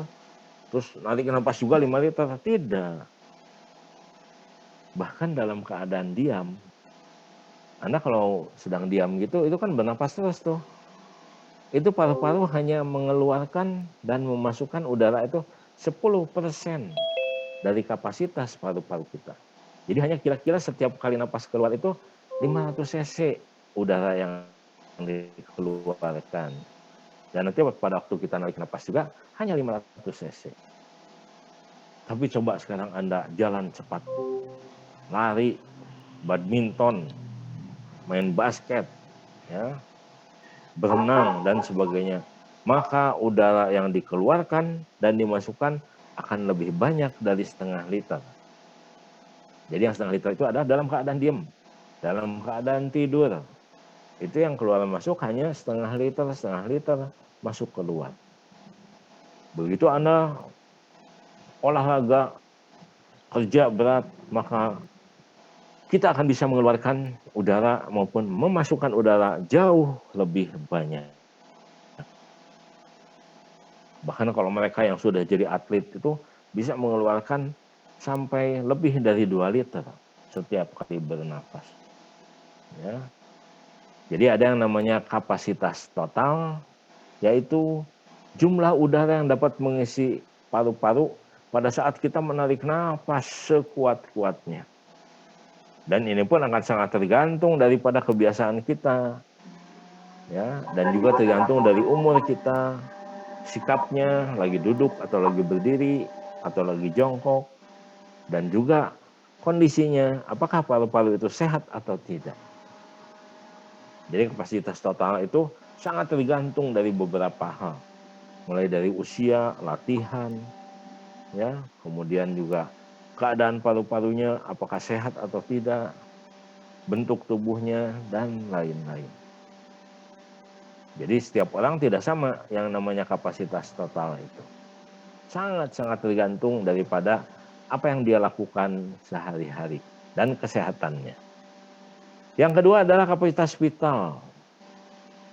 terus narik napas juga 5 liter. Tidak. Bahkan dalam keadaan diam, Anda kalau sedang diam gitu, itu kan bernapas terus tuh. Itu paru-paru hanya mengeluarkan dan memasukkan udara itu 10% dari kapasitas paru-paru kita. Jadi hanya kira-kira setiap kali napas keluar itu 500 cc udara yang dikeluarkan. Dan nanti pada waktu kita narik napas juga hanya 500 cc. Tapi coba sekarang Anda jalan cepat, lari, badminton, main basket, ya, berenang dan sebagainya. Maka udara yang dikeluarkan dan dimasukkan akan lebih banyak dari setengah liter. Jadi yang setengah liter itu adalah dalam keadaan diam, dalam keadaan tidur. Itu yang keluar masuk hanya setengah liter masuk keluar. Begitu Anda olahraga, kerja berat, maka kita akan bisa mengeluarkan udara maupun memasukkan udara jauh lebih banyak. Bahkan kalau mereka yang sudah jadi atlet itu bisa mengeluarkan sampai lebih dari 2 liter setiap kali bernapas. Ya. Jadi ada yang namanya kapasitas total, yaitu jumlah udara yang dapat mengisi paru-paru pada saat kita menarik nafas sekuat-kuatnya. Dan ini pun akan sangat tergantung daripada kebiasaan kita. Ya, dan juga tergantung dari umur kita, sikapnya, lagi duduk atau lagi berdiri atau lagi jongkok, dan juga kondisinya, apakah paru-paru itu sehat atau tidak. Jadi kapasitas total itu sangat tergantung dari beberapa hal, mulai dari usia, latihan, ya, kemudian juga keadaan paru-parunya, apakah sehat atau tidak, bentuk tubuhnya, dan lain-lain. Jadi setiap orang tidak sama yang namanya kapasitas total itu. Sangat-sangat tergantung daripada apa yang dia lakukan sehari-hari dan kesehatannya. Yang kedua adalah kapasitas vital.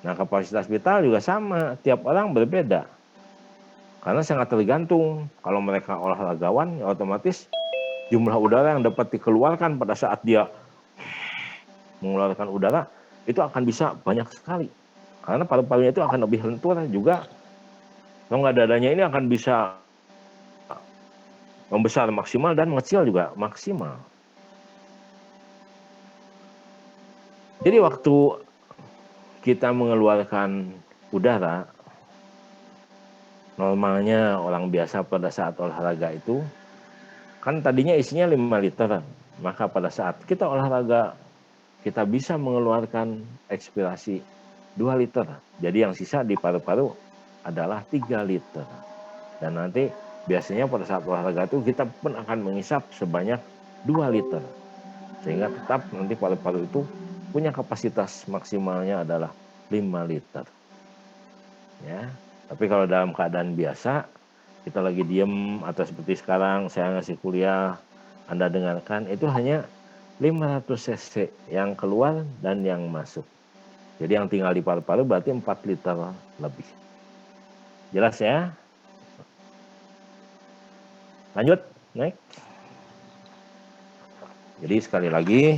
Nah, kapasitas vital juga sama, tiap orang berbeda. Karena sangat tergantung, kalau mereka olahragawan, ya otomatis jumlah udara yang dapat dikeluarkan pada saat dia mengeluarkan udara, itu akan bisa banyak sekali. Karena paru-parunya itu akan lebih lentur juga. Rongga dadanya ini akan bisa membesar maksimal dan mengecil juga maksimal. Jadi waktu kita mengeluarkan udara, normalnya orang biasa pada saat olahraga itu, kan tadinya isinya 5 liter. Maka pada saat kita olahraga, kita bisa mengeluarkan ekspirasi 2 liter. Jadi yang sisa di paru-paru adalah 3 liter. Dan nanti biasanya pada saat olahraga itu kita pun akan mengisap sebanyak 2 liter. Sehingga tetap nanti paru-paru itu punya kapasitas maksimalnya adalah 5 liter. Ya. Tapi kalau dalam keadaan biasa, kita lagi diem atau seperti sekarang saya ngasih kuliah, Anda dengarkan, itu hanya 500 cc yang keluar dan yang masuk. Jadi yang tinggal di paru-paru berarti 4 liter lebih. Jelas ya? Lanjut, next. Jadi sekali lagi,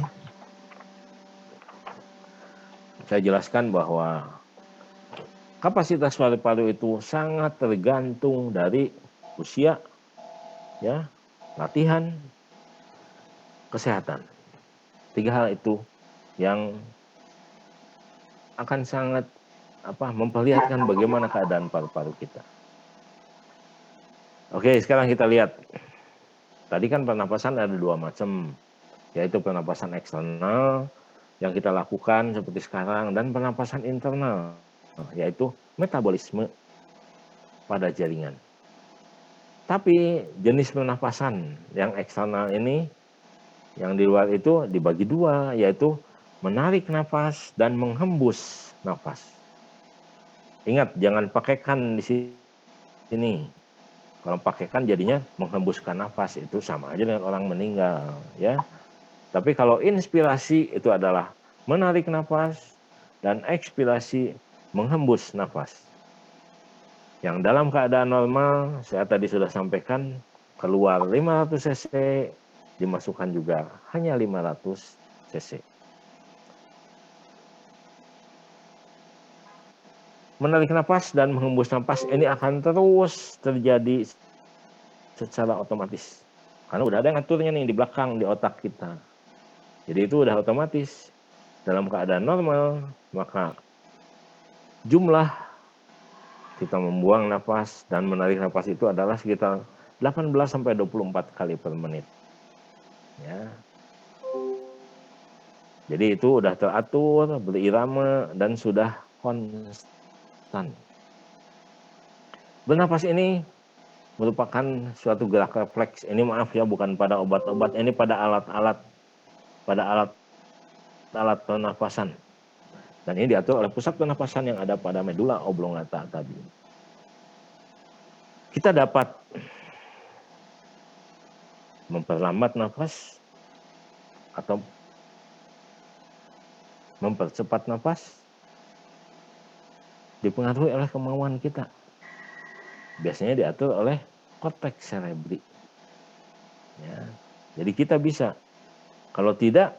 saya jelaskan bahwa kapasitas paru-paru itu sangat tergantung dari usia, ya, latihan, kesehatan. 3 hal itu yang akan sangat memperlihatkan bagaimana keadaan paru-paru kita. Oke, sekarang kita lihat. Tadi kan pernapasan ada 2 macam, yaitu pernapasan eksternal yang kita lakukan seperti sekarang dan pernapasan internal, yaitu metabolisme pada jaringan. Tapi jenis pernapasan yang eksternal ini, yang di luar itu dibagi 2, yaitu menarik nafas dan menghembus nafas. Ingat, jangan pakaikan di sini. Kalau pakaikan jadinya menghembuskan nafas, itu sama aja dengan orang meninggal, ya. Tapi kalau inspirasi itu adalah menarik nafas dan ekspirasi menghembus nafas. Yang dalam keadaan normal, saya tadi sudah sampaikan, keluar 500 cc, dimasukkan juga hanya 500 cc. Menarik nafas dan menghembus nafas ini akan terus terjadi secara otomatis. Karena udah ada yang ngaturnya nih di belakang, di otak kita. Jadi itu udah otomatis. Dalam keadaan normal, maka jumlah kita membuang nafas dan menarik nafas itu adalah sekitar 18-24 kali per menit. Ya. Jadi itu udah teratur, berirama, dan sudah konstan. Bernapas ini merupakan suatu gerak refleks. Ini maaf ya, bukan pada obat-obat, ini pada alat-alat pernapasan. Dan ini diatur oleh pusat pernapasan yang ada pada medula oblongata tadi. Kita dapat memperlambat nafas atau mempercepat nafas dipengaruhi oleh kemauan kita. Biasanya diatur oleh korteks cerebri. Ya. Jadi kita bisa. Kalau tidak,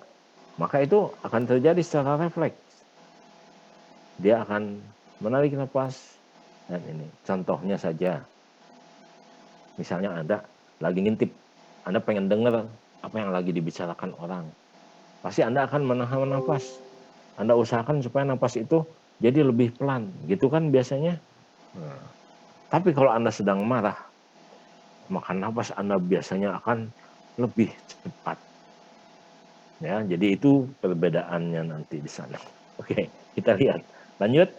maka itu akan terjadi secara refleks. Dia akan menarik nafas dan ini. Contohnya saja, misalnya Anda lagi ngintip, Anda pengen dengar apa yang lagi dibicarakan orang. Pasti Anda akan menahan nafas. Anda usahakan supaya nafas itu jadi lebih pelan, gitu kan biasanya. Nah, tapi kalau Anda sedang marah, maka nafas Anda biasanya akan lebih cepat. Ya, jadi itu perbedaannya nanti di sana. Oke, kita lihat. Lanjut.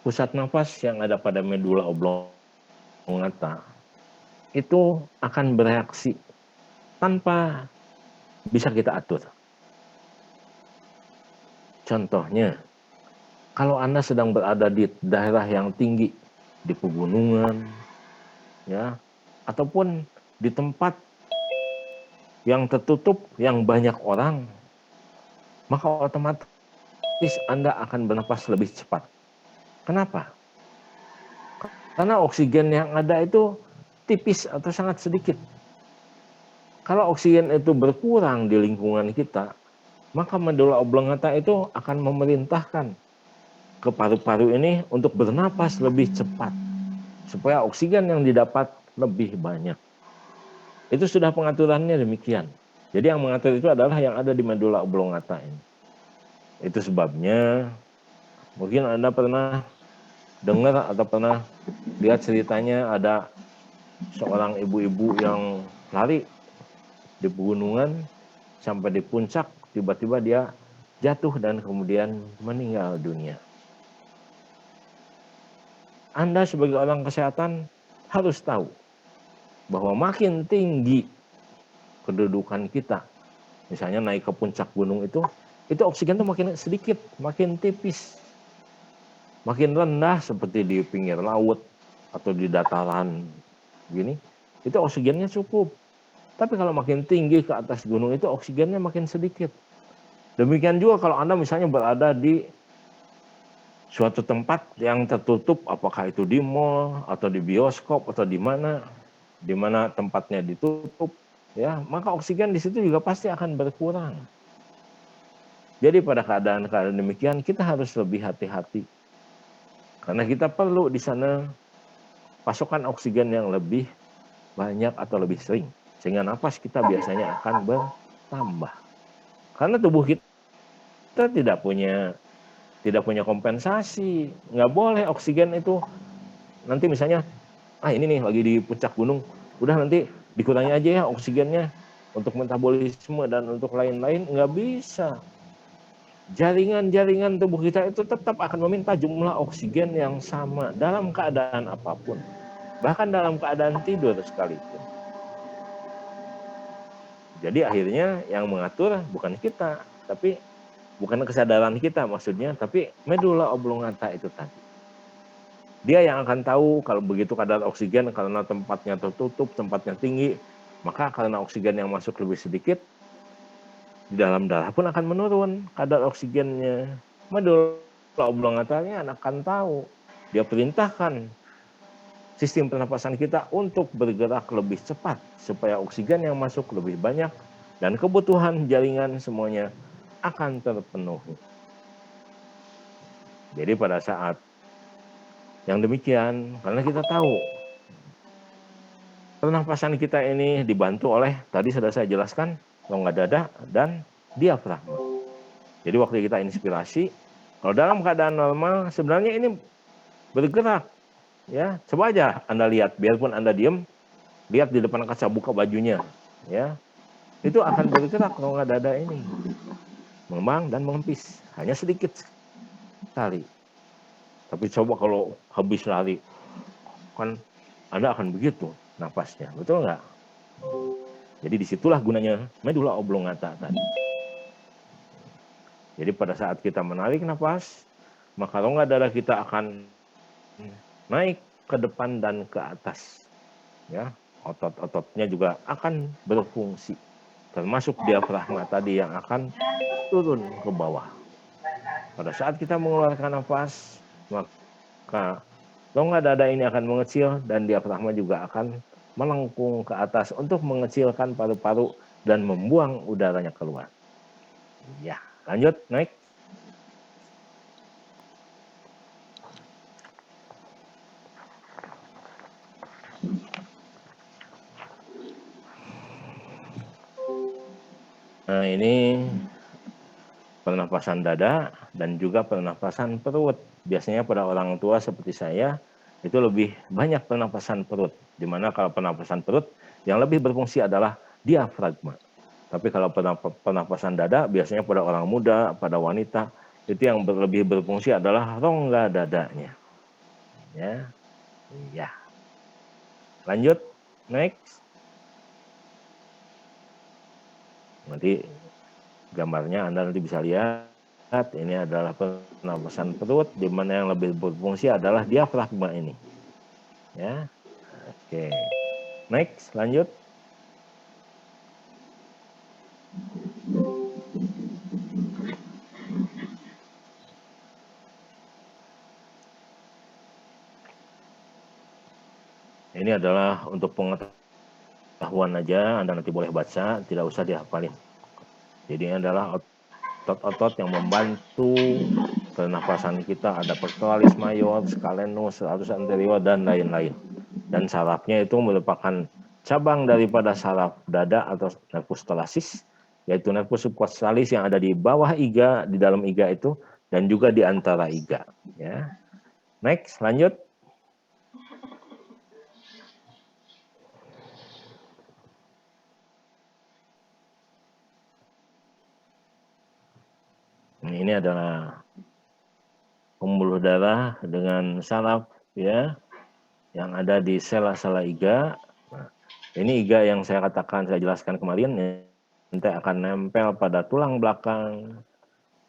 Pusat nafas yang ada pada medula oblongata itu akan bereaksi tanpa bisa kita atur. Contohnya, kalau Anda sedang berada di daerah yang tinggi, di pegunungan, ya, ataupun di tempat yang tertutup, yang banyak orang, maka otomatis Anda akan bernapas lebih cepat. Kenapa? Karena oksigen yang ada itu tipis atau sangat sedikit. Kalau oksigen itu berkurang di lingkungan kita, maka medula oblongata itu akan memerintahkan ke paru-paru ini untuk bernapas lebih cepat, supaya oksigen yang didapat lebih banyak. Itu sudah pengaturannya demikian. Jadi yang mengatur itu adalah yang ada di medula oblongata ini. Itu sebabnya mungkin Anda pernah dengar atau pernah lihat ceritanya ada seorang ibu-ibu yang lari di pegunungan sampai di puncak, tiba-tiba dia jatuh dan kemudian meninggal dunia. Anda sebagai orang kesehatan harus tahu bahwa makin tinggi kedudukan kita, misalnya naik ke puncak gunung itu oksigen tuh makin sedikit, makin tipis. Makin rendah seperti di pinggir laut atau di dataran gini, itu oksigennya cukup. Tapi kalau makin tinggi ke atas gunung itu oksigennya makin sedikit. Demikian juga kalau Anda misalnya berada di suatu tempat yang tertutup, apakah itu di mall atau di bioskop atau di mana tempatnya ditutup, ya, maka oksigen di situ juga pasti akan berkurang. Jadi pada keadaan-keadaan demikian kita harus lebih hati-hati. Karena kita perlu di sana pasokan oksigen yang lebih banyak atau lebih sering. Sehingga napas kita biasanya akan bertambah. Karena tubuh kita tidak punya kompensasi. Nggak boleh oksigen itu nanti misalnya, ini nih lagi di puncak gunung, udah nanti dikurangi aja ya oksigennya untuk metabolisme dan untuk lain-lain, nggak bisa. Jaringan-jaringan tubuh kita itu tetap akan meminta jumlah oksigen yang sama dalam keadaan apapun. Bahkan dalam keadaan tidur sekalipun. Jadi akhirnya yang mengatur bukan kita, tapi bukan kesadaran kita maksudnya, tapi medula oblongata itu tadi. Dia yang akan tahu kalau begitu kadar oksigen karena tempatnya tertutup, tempatnya tinggi, maka karena oksigen yang masuk lebih sedikit, di dalam darah pun akan menurun kadar oksigennya. Medula oblongatanya akan tahu. Dia perintahkan sistem pernapasan kita untuk bergerak lebih cepat supaya oksigen yang masuk lebih banyak dan kebutuhan jaringan semuanya akan terpenuhi. Jadi pada saat yang demikian, karena kita tahu pernapasan kita ini dibantu oleh, tadi sudah saya jelaskan, rongga dada dan diafragma. Jadi waktu kita inspirasi, kalau dalam keadaan normal sebenarnya ini bergerak, ya. Coba aja Anda lihat, biarpun Anda diam, lihat di depan kaca, buka bajunya, ya. Itu akan bergerak rongga dada ini, mengembang dan mengempis, hanya sedikit sekali. Tapi coba kalau habis lari, kan Anda akan begitu napasnya, betul nggak? Jadi disitulah gunanya medula oblongata tadi. Jadi pada saat kita menarik nafas, maka rongga dada kita akan naik ke depan dan ke atas. Ya, otot-ototnya juga akan berfungsi. Termasuk diafragma tadi yang akan turun ke bawah. Pada saat kita mengeluarkan nafas, maka rongga dada ini akan mengecil dan diafragma juga akan melengkung ke atas untuk mengecilkan paru-paru dan membuang udaranya keluar. Ya, lanjut, naik. Nah, ini pernapasan dada dan juga pernapasan perut. Biasanya pada orang tua seperti saya, itu lebih banyak pernapasan perut. Dimana kalau pernapasan perut, yang lebih berfungsi adalah diafragma. Tapi kalau pernapasan dada, biasanya pada orang muda, pada wanita, itu yang lebih berfungsi adalah rongga dadanya. Ya. Lanjut, next. Nanti gambarnya Anda nanti bisa lihat, ini adalah pernapasan perut, di mana yang lebih berfungsi adalah diafragma ini. Ya, oke. Next, lanjut. Ini adalah untuk pengetahuan aja, Anda nanti boleh baca, tidak usah dihafalin. Jadi ini adalah otot-otot yang membantu pernapasan kita, ada pectoralis major, scalenus, serratus anterior, dan lain-lain. Dan sarafnya itu merupakan cabang daripada saraf dada atau nervus thoracis, yaitu nervus subcostalis yang ada di bawah iga, di dalam iga itu, dan juga di antara iga. Ya. Next, lanjut. Ini adalah pembuluh darah dengan saraf ya yang ada di sela-sela iga. Nah, ini iga yang saya katakan, saya jelaskan kemarin, nanti akan nempel pada tulang belakang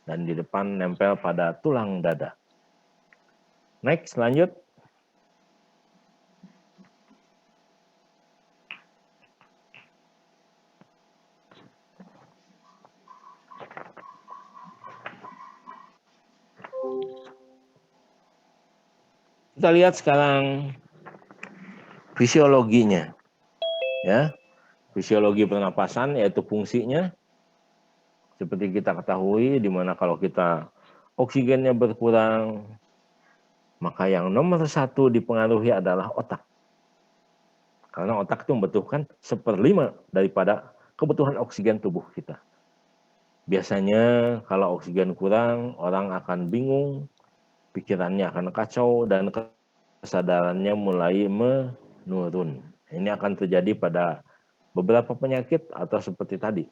dan di depan nempel pada tulang dada. Next, lanjut. Kita lihat sekarang fisiologinya. Ya. Fisiologi pernapasan yaitu fungsinya seperti kita ketahui, di mana kalau kita oksigennya berkurang, maka yang nomor satu dipengaruhi adalah otak. Karena otak itu membutuhkan 1/5 daripada kebutuhan oksigen tubuh kita. Biasanya kalau oksigen kurang, orang akan bingung, pikirannya akan kacau, dan kesadarannya mulai menurun. Ini akan terjadi pada beberapa penyakit atau seperti tadi.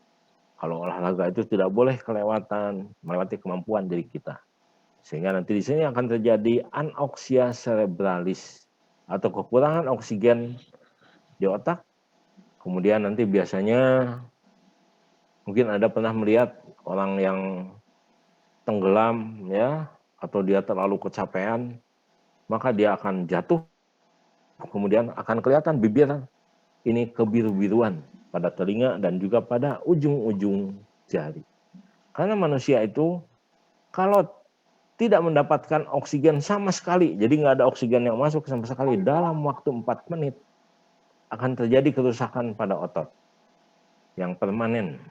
Kalau olahraga itu tidak boleh melewati kemampuan diri kita. Sehingga nanti di sini akan terjadi anoksia cerebralis atau kekurangan oksigen di otak. Kemudian nanti biasanya mungkin Anda pernah melihat orang yang tenggelam ya, atau dia terlalu kecapean, maka dia akan jatuh. Kemudian akan kelihatan bibir ini kebiru-biruan pada telinga dan juga pada ujung-ujung jari. Karena manusia itu kalau tidak mendapatkan oksigen sama sekali, jadi nggak ada oksigen yang masuk sama sekali dalam waktu 4 menit, akan terjadi kerusakan pada otot yang permanen.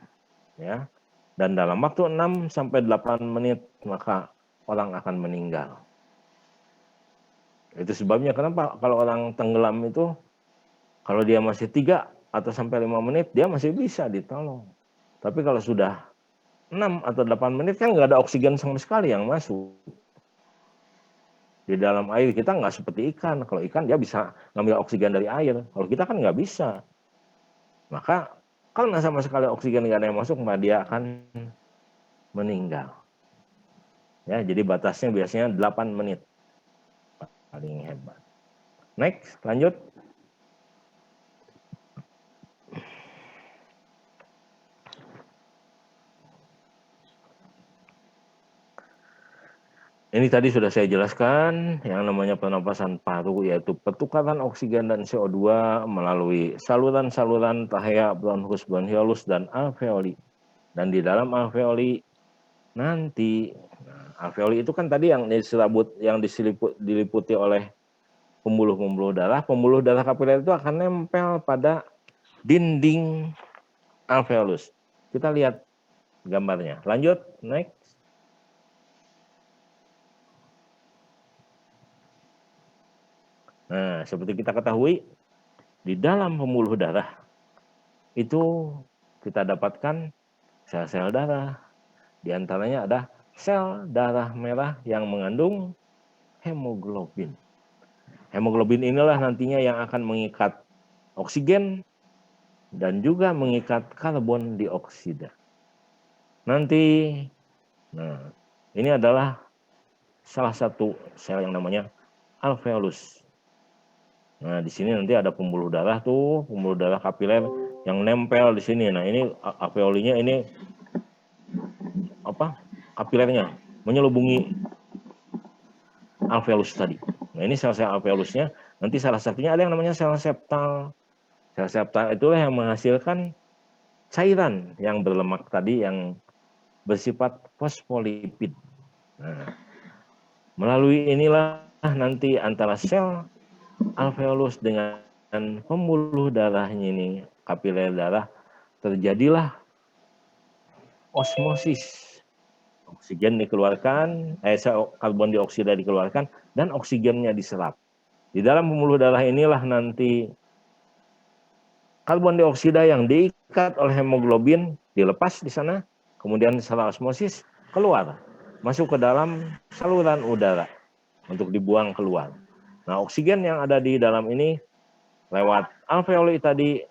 Ya. Dan dalam waktu 6-8 menit, maka orang akan meninggal. Itu sebabnya kenapa kalau orang tenggelam itu, kalau dia masih 3 atau sampai 5 menit, dia masih bisa ditolong. Tapi kalau sudah 6 atau 8 menit, kan nggak ada oksigen sama sekali yang masuk. Di dalam air kita nggak seperti ikan. Kalau ikan dia bisa ngambil oksigen dari air. Kalau kita kan nggak bisa. Maka kalau nggak sama sekali oksigen nggak ada yang masuk, maka dia akan meninggal. Ya, jadi batasnya biasanya 8 menit. Paling hebat. Next, lanjut. Ini tadi sudah saya jelaskan yang namanya pernapasan paru, yaitu pertukaran oksigen dan CO2 melalui saluran-saluran trachea, bronchus, bronchiolus, dan alveoli. Dan di dalam alveoli nanti, alveoli itu kan tadi yang diliputi oleh pembuluh-pembuluh darah. Pembuluh darah kapiler itu akan nempel pada dinding alveolus. Kita lihat gambarnya. Lanjut, next. Nah, seperti kita ketahui, di dalam pembuluh darah itu kita dapatkan sel-sel darah. Di antaranya ada sel darah merah yang mengandung hemoglobin. Hemoglobin inilah nantinya yang akan mengikat oksigen dan juga mengikat karbon dioksida. Nanti, ini adalah salah satu sel yang namanya alveolus. Nah, di sini nanti ada pembuluh darah tuh, pembuluh darah kapiler yang nempel di sini. Nah, ini alveolinya ini kapilernya menyelubungi alveolus tadi. Nah, ini sel-sel alveolusnya. Nanti salah satunya ada yang namanya sel septal. Sel septal itulah yang menghasilkan cairan yang berlemak tadi yang bersifat fosfolipid. Nah, melalui inilah nanti antara sel alveolus dengan pembuluh darahnya ini, kapiler darah, terjadilah osmosis. Oksigen dikeluarkan, karbon dioksida dikeluarkan, dan oksigennya diserap. Di dalam pembuluh darah inilah nanti karbon dioksida yang diikat oleh hemoglobin dilepas di sana, kemudian secara osmosis keluar, masuk ke dalam saluran udara untuk dibuang keluar. Nah, oksigen yang ada di dalam ini lewat alveoli tadi,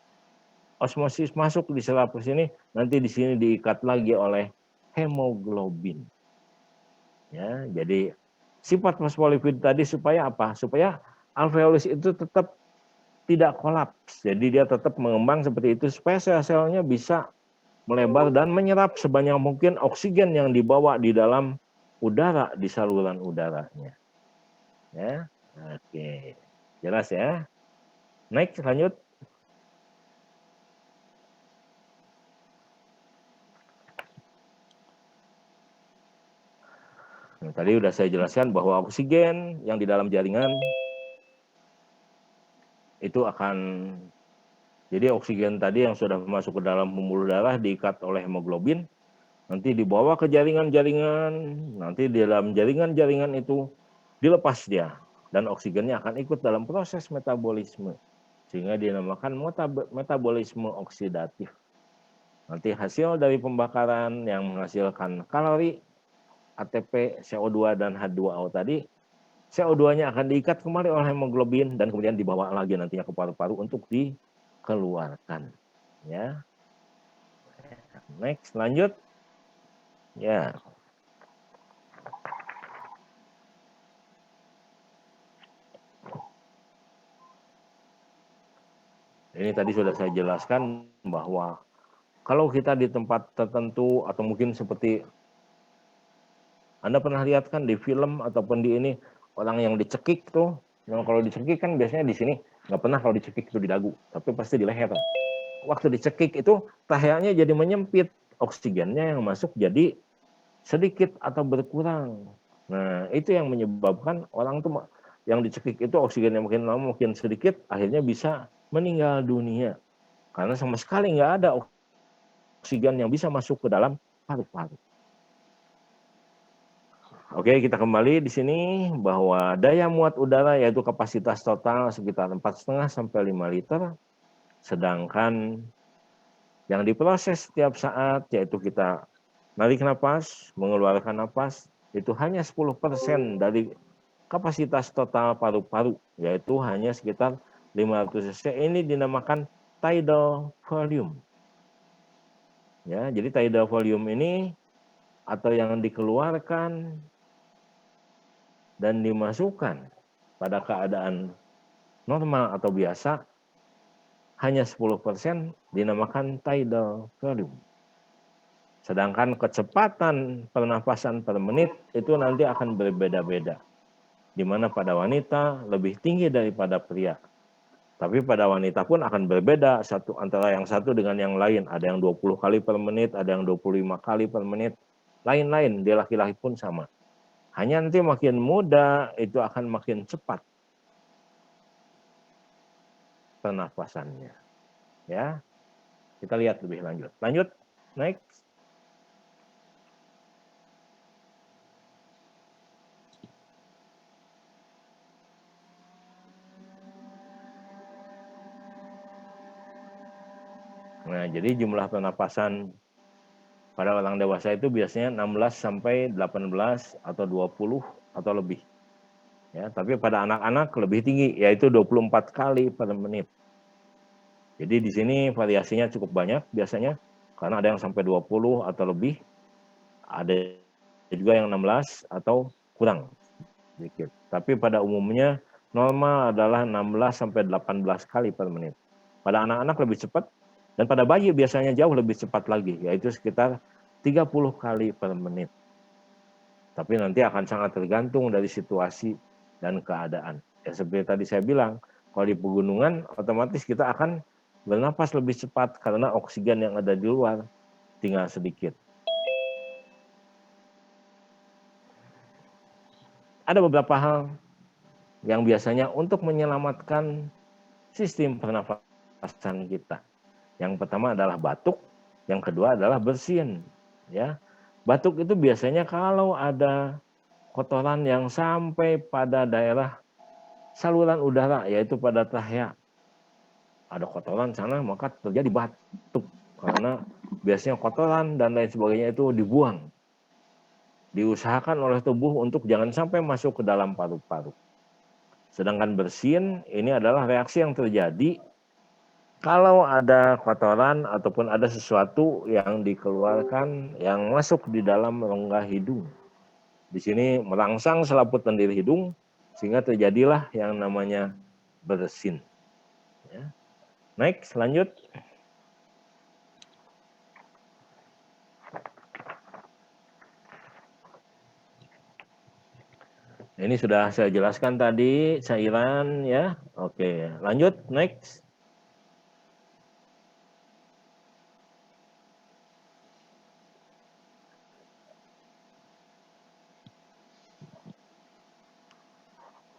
osmosis masuk diserap ke sini, nanti di sini diikat lagi oleh hemoglobin. Ya, jadi sifat fosfolipid tadi supaya apa? Supaya alveolus itu tetap tidak kolaps. Jadi dia tetap mengembang seperti itu supaya sel-selnya bisa melebar dan menyerap sebanyak mungkin oksigen yang dibawa di dalam udara di saluran udaranya. Ya. Oke. Jelas ya? Next, lanjut. Nah, tadi sudah saya jelaskan bahwa oksigen yang di dalam jaringan itu akan, jadi oksigen tadi yang sudah masuk ke dalam pembuluh darah diikat oleh hemoglobin, nanti dibawa ke jaringan-jaringan, nanti di dalam jaringan-jaringan itu dilepas dia, dan oksigennya akan ikut dalam proses metabolisme, sehingga dinamakan metabolisme oksidatif. Nanti hasil dari pembakaran yang menghasilkan kalori, ATP, CO2, dan H2O tadi, CO2-nya akan diikat kembali oleh hemoglobin dan kemudian dibawa lagi nantinya ke paru-paru untuk dikeluarkan. Ya. Next, lanjut. Ya. Ini tadi sudah saya jelaskan bahwa kalau kita di tempat tertentu atau mungkin seperti Anda pernah lihat kan di film ataupun di ini orang yang dicekik tuh, yang kalau dicekik kan biasanya di sini, nggak pernah kalau dicekik itu di dagu, tapi pasti di leher. Waktu dicekik itu tahianya jadi menyempit, oksigennya yang masuk jadi sedikit atau berkurang. Nah, itu yang menyebabkan orang tuh yang dicekik itu oksigennya makin lama makin sedikit, akhirnya bisa meninggal dunia. Karena sama sekali nggak ada oksigen yang bisa masuk ke dalam paru-paru. Oke, kita kembali di sini bahwa daya muat udara yaitu kapasitas total sekitar 4,5 sampai 5 liter. Sedangkan yang diproses setiap saat yaitu kita narik napas, mengeluarkan napas, itu hanya 10% dari kapasitas total paru-paru, yaitu hanya sekitar 500 cc. Ini dinamakan tidal volume. Ya, jadi tidal volume ini atau yang dikeluarkan dan dimasukkan pada keadaan normal atau biasa hanya 10% dinamakan tidal volume. Sedangkan kecepatan pernapasan per menit itu nanti akan berbeda-beda. Di mana pada wanita lebih tinggi daripada pria. Tapi pada wanita pun akan berbeda antara yang satu dengan yang lain. Ada yang 20 kali per menit, ada yang 25 kali per menit. Lain-lain, di laki-laki pun sama. Hanya nanti makin muda itu akan makin cepat pernapasannya. Ya, kita lihat lebih lanjut. Lanjut, next. Nah, jadi jumlah pernapasan pada orang dewasa itu biasanya 16 sampai 18 atau 20 atau lebih. Ya, tapi pada anak-anak lebih tinggi, yaitu 24 kali per menit. Jadi di sini variasinya cukup banyak biasanya, karena ada yang sampai 20 atau lebih, ada juga yang 16 atau kurang sedikit. Tapi pada umumnya normal adalah 16 sampai 18 kali per menit. Pada anak-anak lebih cepat, dan pada bayi biasanya jauh lebih cepat lagi, yaitu sekitar 30 kali per menit. Tapi nanti akan sangat tergantung dari situasi dan keadaan. Ya, seperti tadi saya bilang, kalau di pegunungan otomatis kita akan bernapas lebih cepat karena oksigen yang ada di luar tinggal sedikit. Ada beberapa hal yang biasanya untuk menyelamatkan sistem pernafasan kita. Yang pertama adalah batuk, yang kedua adalah bersin. Ya, Batuk itu biasanya kalau ada kotoran yang sampai pada daerah saluran udara, yaitu pada trachea. Ada kotoran sana, maka terjadi batuk. Karena biasanya kotoran dan lain sebagainya itu dibuang. Diusahakan oleh tubuh untuk jangan sampai masuk ke dalam paru-paru. Sedangkan bersin, ini adalah reaksi yang terjadi kalau ada kotoran ataupun ada sesuatu yang dikeluarkan yang masuk di dalam rongga hidung. Di sini merangsang selaput lendir hidung sehingga terjadilah yang namanya bersin. Ya. Next, lanjut. Ini sudah saya jelaskan tadi cairan ya. Oke, lanjut next.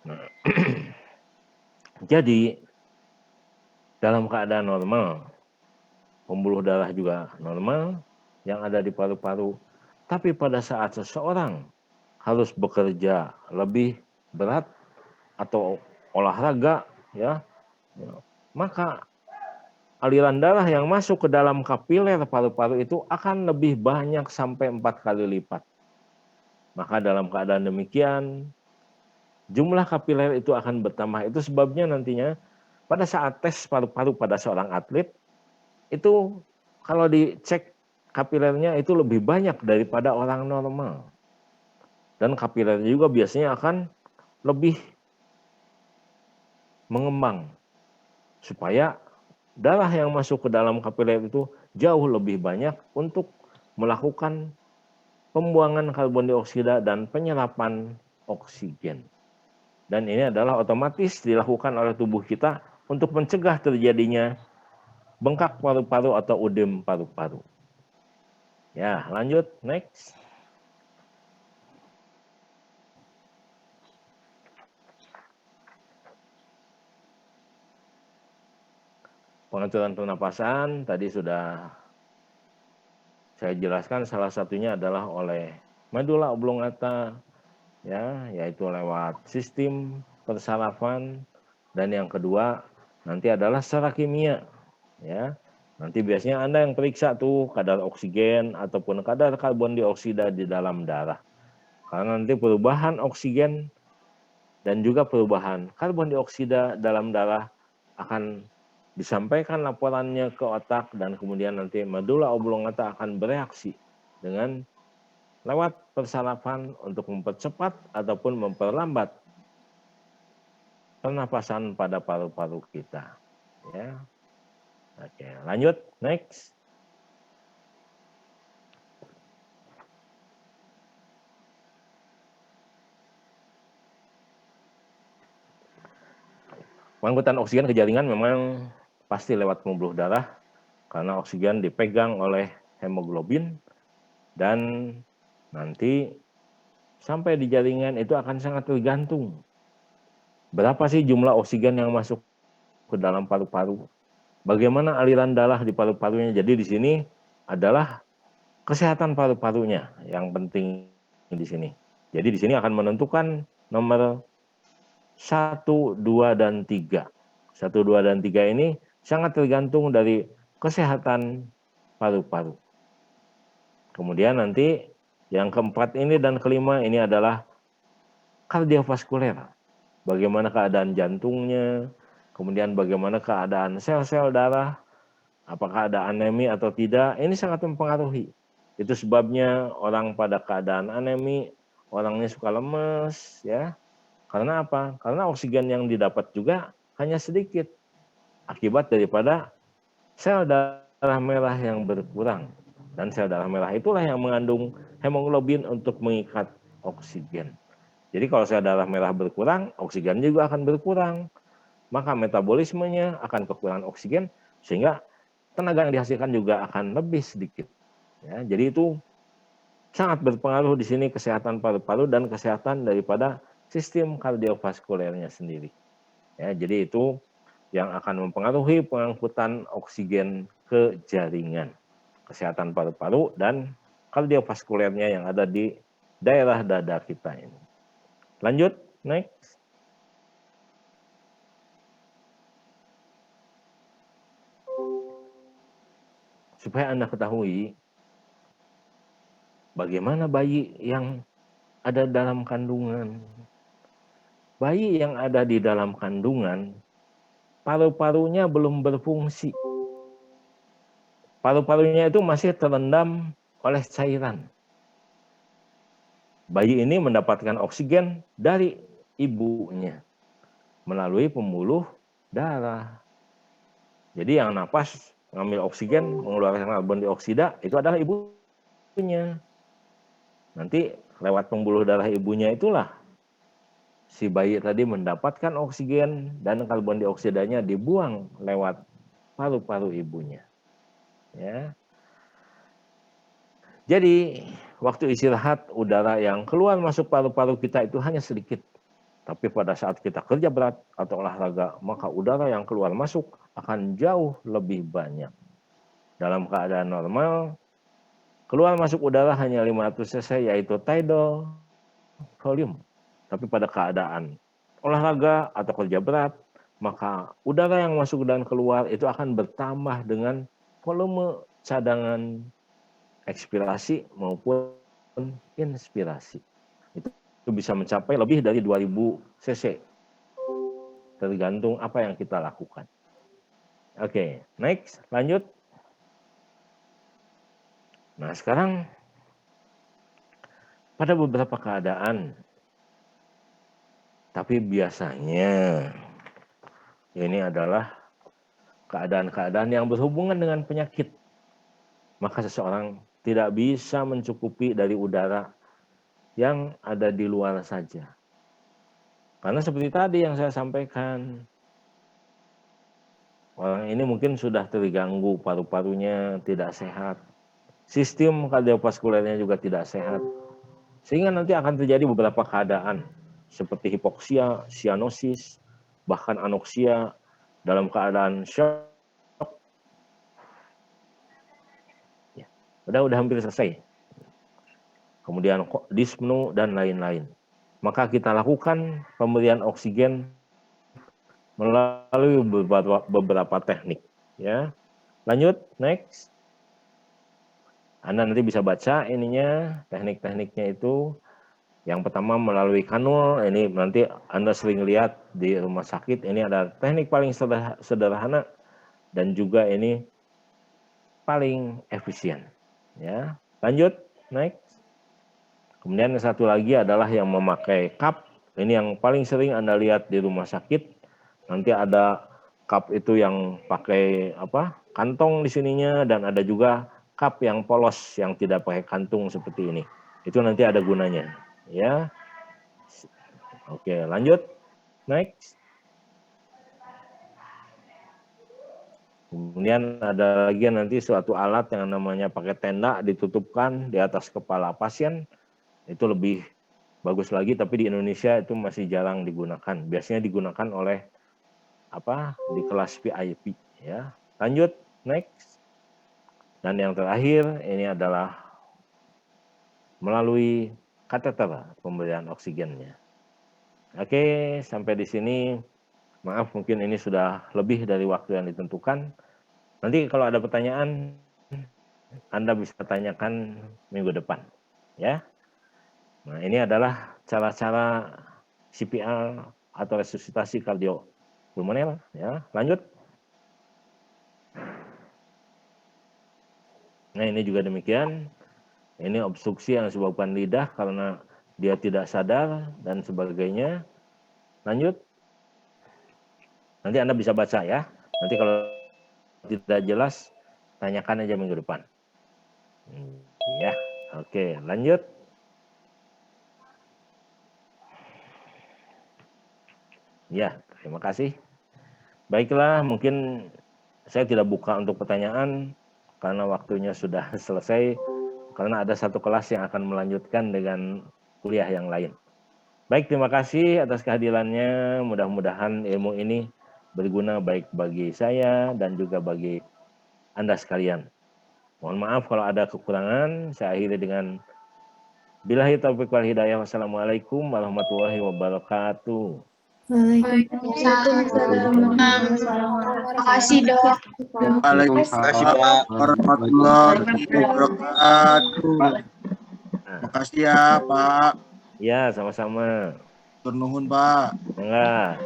Nah, jadi dalam keadaan normal, pembuluh darah juga normal yang ada di paru-paru. Tapi pada saat seseorang harus bekerja lebih berat atau olahraga ya, maka aliran darah yang masuk ke dalam kapiler paru-paru itu akan lebih banyak sampai 4 kali lipat. Maka dalam keadaan demikian jumlah kapiler itu akan bertambah. Itu sebabnya nantinya pada saat tes paru-paru pada seorang atlet itu kalau dicek kapilernya itu lebih banyak daripada orang normal. Dan kapilernya juga biasanya akan lebih mengembang supaya darah yang masuk ke dalam kapiler itu jauh lebih banyak untuk melakukan pembuangan karbon dioksida dan penyerapan oksigen. Dan ini adalah otomatis dilakukan oleh tubuh kita untuk mencegah terjadinya bengkak paru-paru atau udem paru-paru. Ya, lanjut, next. Pengaturan pernapasan tadi sudah saya jelaskan, salah satunya adalah oleh medula oblongata ya, yaitu lewat sistem persarafan, dan yang kedua nanti adalah secara kimia ya. Nanti biasanya Anda yang periksa tuh kadar oksigen ataupun kadar karbon dioksida di dalam darah. Karena nanti perubahan oksigen dan juga perubahan karbon dioksida dalam darah akan disampaikan laporannya ke otak, dan kemudian nanti medula oblongata akan bereaksi dengan lewat persarafan untuk mempercepat ataupun memperlambat pernapasan pada paru-paru kita. Ya. Oke, lanjut, next. Pengangkutan oksigen ke jaringan memang pasti lewat pembuluh darah karena oksigen dipegang oleh hemoglobin, dan nanti sampai di jaringan itu akan sangat tergantung berapa sih jumlah oksigen yang masuk ke dalam paru-paru, bagaimana aliran darah di paru-parunya. Jadi di sini adalah kesehatan paru-parunya yang penting di sini. Jadi di sini akan menentukan nomor 1, 2, dan 3. 1, 2, dan 3 ini sangat tergantung dari kesehatan paru-paru. Kemudian nanti yang keempat ini dan kelima ini adalah kardiovaskuler. Bagaimana keadaan jantungnya, kemudian bagaimana keadaan sel-sel darah, apakah ada anemi atau tidak, ini sangat mempengaruhi. Itu sebabnya orang pada keadaan anemi, orangnya suka lemes ya. Karena apa? Karena oksigen yang didapat juga hanya sedikit akibat daripada sel darah merah yang berkurang. Dan sel darah merah itulah yang mengandung hemoglobin untuk mengikat oksigen. Jadi kalau sel darah merah berkurang, oksigen juga akan berkurang. Maka metabolismenya akan kekurangan oksigen sehingga tenaga yang dihasilkan juga akan lebih sedikit. Ya, jadi itu sangat berpengaruh di sini kesehatan paru-paru dan kesehatan daripada sistem kardiovaskulernya sendiri. Ya, jadi itu yang akan mempengaruhi pengangkutan oksigen ke jaringan, kesehatan paru-paru dan kardiovaskulernya yang ada di daerah dada kita ini. Lanjut, next. Supaya Anda ketahui bagaimana bayi yang ada dalam kandungan. Bayi yang ada di dalam kandungan, paru-parunya belum berfungsi. Paru-parunya itu masih terendam oleh cairan. Bayi ini mendapatkan oksigen dari ibunya melalui pembuluh darah. Jadi yang napas, ngambil oksigen, mengeluarkan karbon dioksida, itu adalah ibunya. Nanti lewat pembuluh darah ibunya itulah si bayi tadi mendapatkan oksigen dan karbon dioksidanya dibuang lewat paru-paru ibunya. Ya. Jadi waktu istirahat udara yang keluar masuk paru-paru kita itu hanya sedikit. Tapi pada saat kita kerja berat atau olahraga, maka udara yang keluar masuk akan jauh lebih banyak. Dalam keadaan normal, keluar masuk udara hanya 500 cc yaitu tidal volume. Tapi pada keadaan olahraga atau kerja berat, maka udara yang masuk dan keluar itu akan bertambah dengan volume cadangan ekspirasi maupun inspirasi. Itu bisa mencapai lebih dari 2000 cc. Tergantung apa yang kita lakukan. Oke, next, lanjut. Nah, sekarang pada beberapa keadaan, tapi biasanya ini adalah keadaan-keadaan yang berhubungan dengan penyakit. Maka seseorang tidak bisa mencukupi dari udara yang ada di luar saja. Karena seperti tadi yang saya sampaikan, orang ini mungkin sudah terganggu, paru-parunya tidak sehat, sistem kardiovaskulernya juga tidak sehat, sehingga nanti akan terjadi beberapa keadaan seperti hipoksia, sianosis, bahkan anoksia dalam keadaan shock. Ya, udah hampir selesai. Kemudian dyspnea dan lain-lain. Maka kita lakukan pemberian oksigen melalui beberapa teknik. Ya, lanjut, next. Anda nanti bisa baca ininya, teknik-tekniknya itu. Yang pertama melalui kanul, ini nanti Anda sering lihat di rumah sakit, ini ada teknik paling sederhana dan juga ini paling efisien. Ya, lanjut, next. Kemudian yang satu lagi adalah yang memakai cup, ini yang paling sering Anda lihat di rumah sakit. Nanti ada cup itu yang pakai kantong di sininya, dan ada juga cup yang polos yang tidak pakai kantung seperti ini. Itu nanti ada gunanya. Ya, oke, lanjut, next. Kemudian ada lagi nanti suatu alat yang namanya pakai tenda ditutupkan di atas kepala pasien. Itu lebih bagus lagi, tapi di Indonesia itu masih jarang digunakan. Biasanya digunakan oleh di kelas VIP. Ya, lanjut, next. Dan yang terakhir ini adalah melalui kateter pemberian oksigennya. Oke, sampai di sini. Maaf, mungkin ini sudah lebih dari waktu yang ditentukan. Nanti kalau ada pertanyaan, Anda bisa tanyakan minggu depan. Ya. Nah, ini adalah cara-cara CPR atau resusitasi kardiopulmoner. Ya, lanjut. Nah, ini juga demikian. Ini obstruksi yang disebabkan lidah karena dia tidak sadar dan sebagainya. Lanjut. Nanti Anda bisa baca ya. Nanti kalau tidak jelas, tanyakan aja minggu depan. Ya, oke, lanjut. Ya, terima kasih. Baiklah, mungkin saya tidak buka untuk pertanyaan karena waktunya sudah selesai, karena ada satu kelas yang akan melanjutkan dengan kuliah yang lain. Baik, terima kasih atas kehadirannya. Mudah-mudahan ilmu ini berguna baik bagi saya dan juga bagi Anda sekalian. Mohon maaf kalau ada kekurangan. Saya akhiri dengan billahi taufiq wal hidayah. Wassalamualaikum warahmatullahi wabarakatuh. Waalaikumsalam. Terima kasih, Dok. Waalaikumsalam warahmatullahi wabarakatuh. Makasih ya, Pak. Ya, sama-sama. Tur nuhun, Pak. Enggak.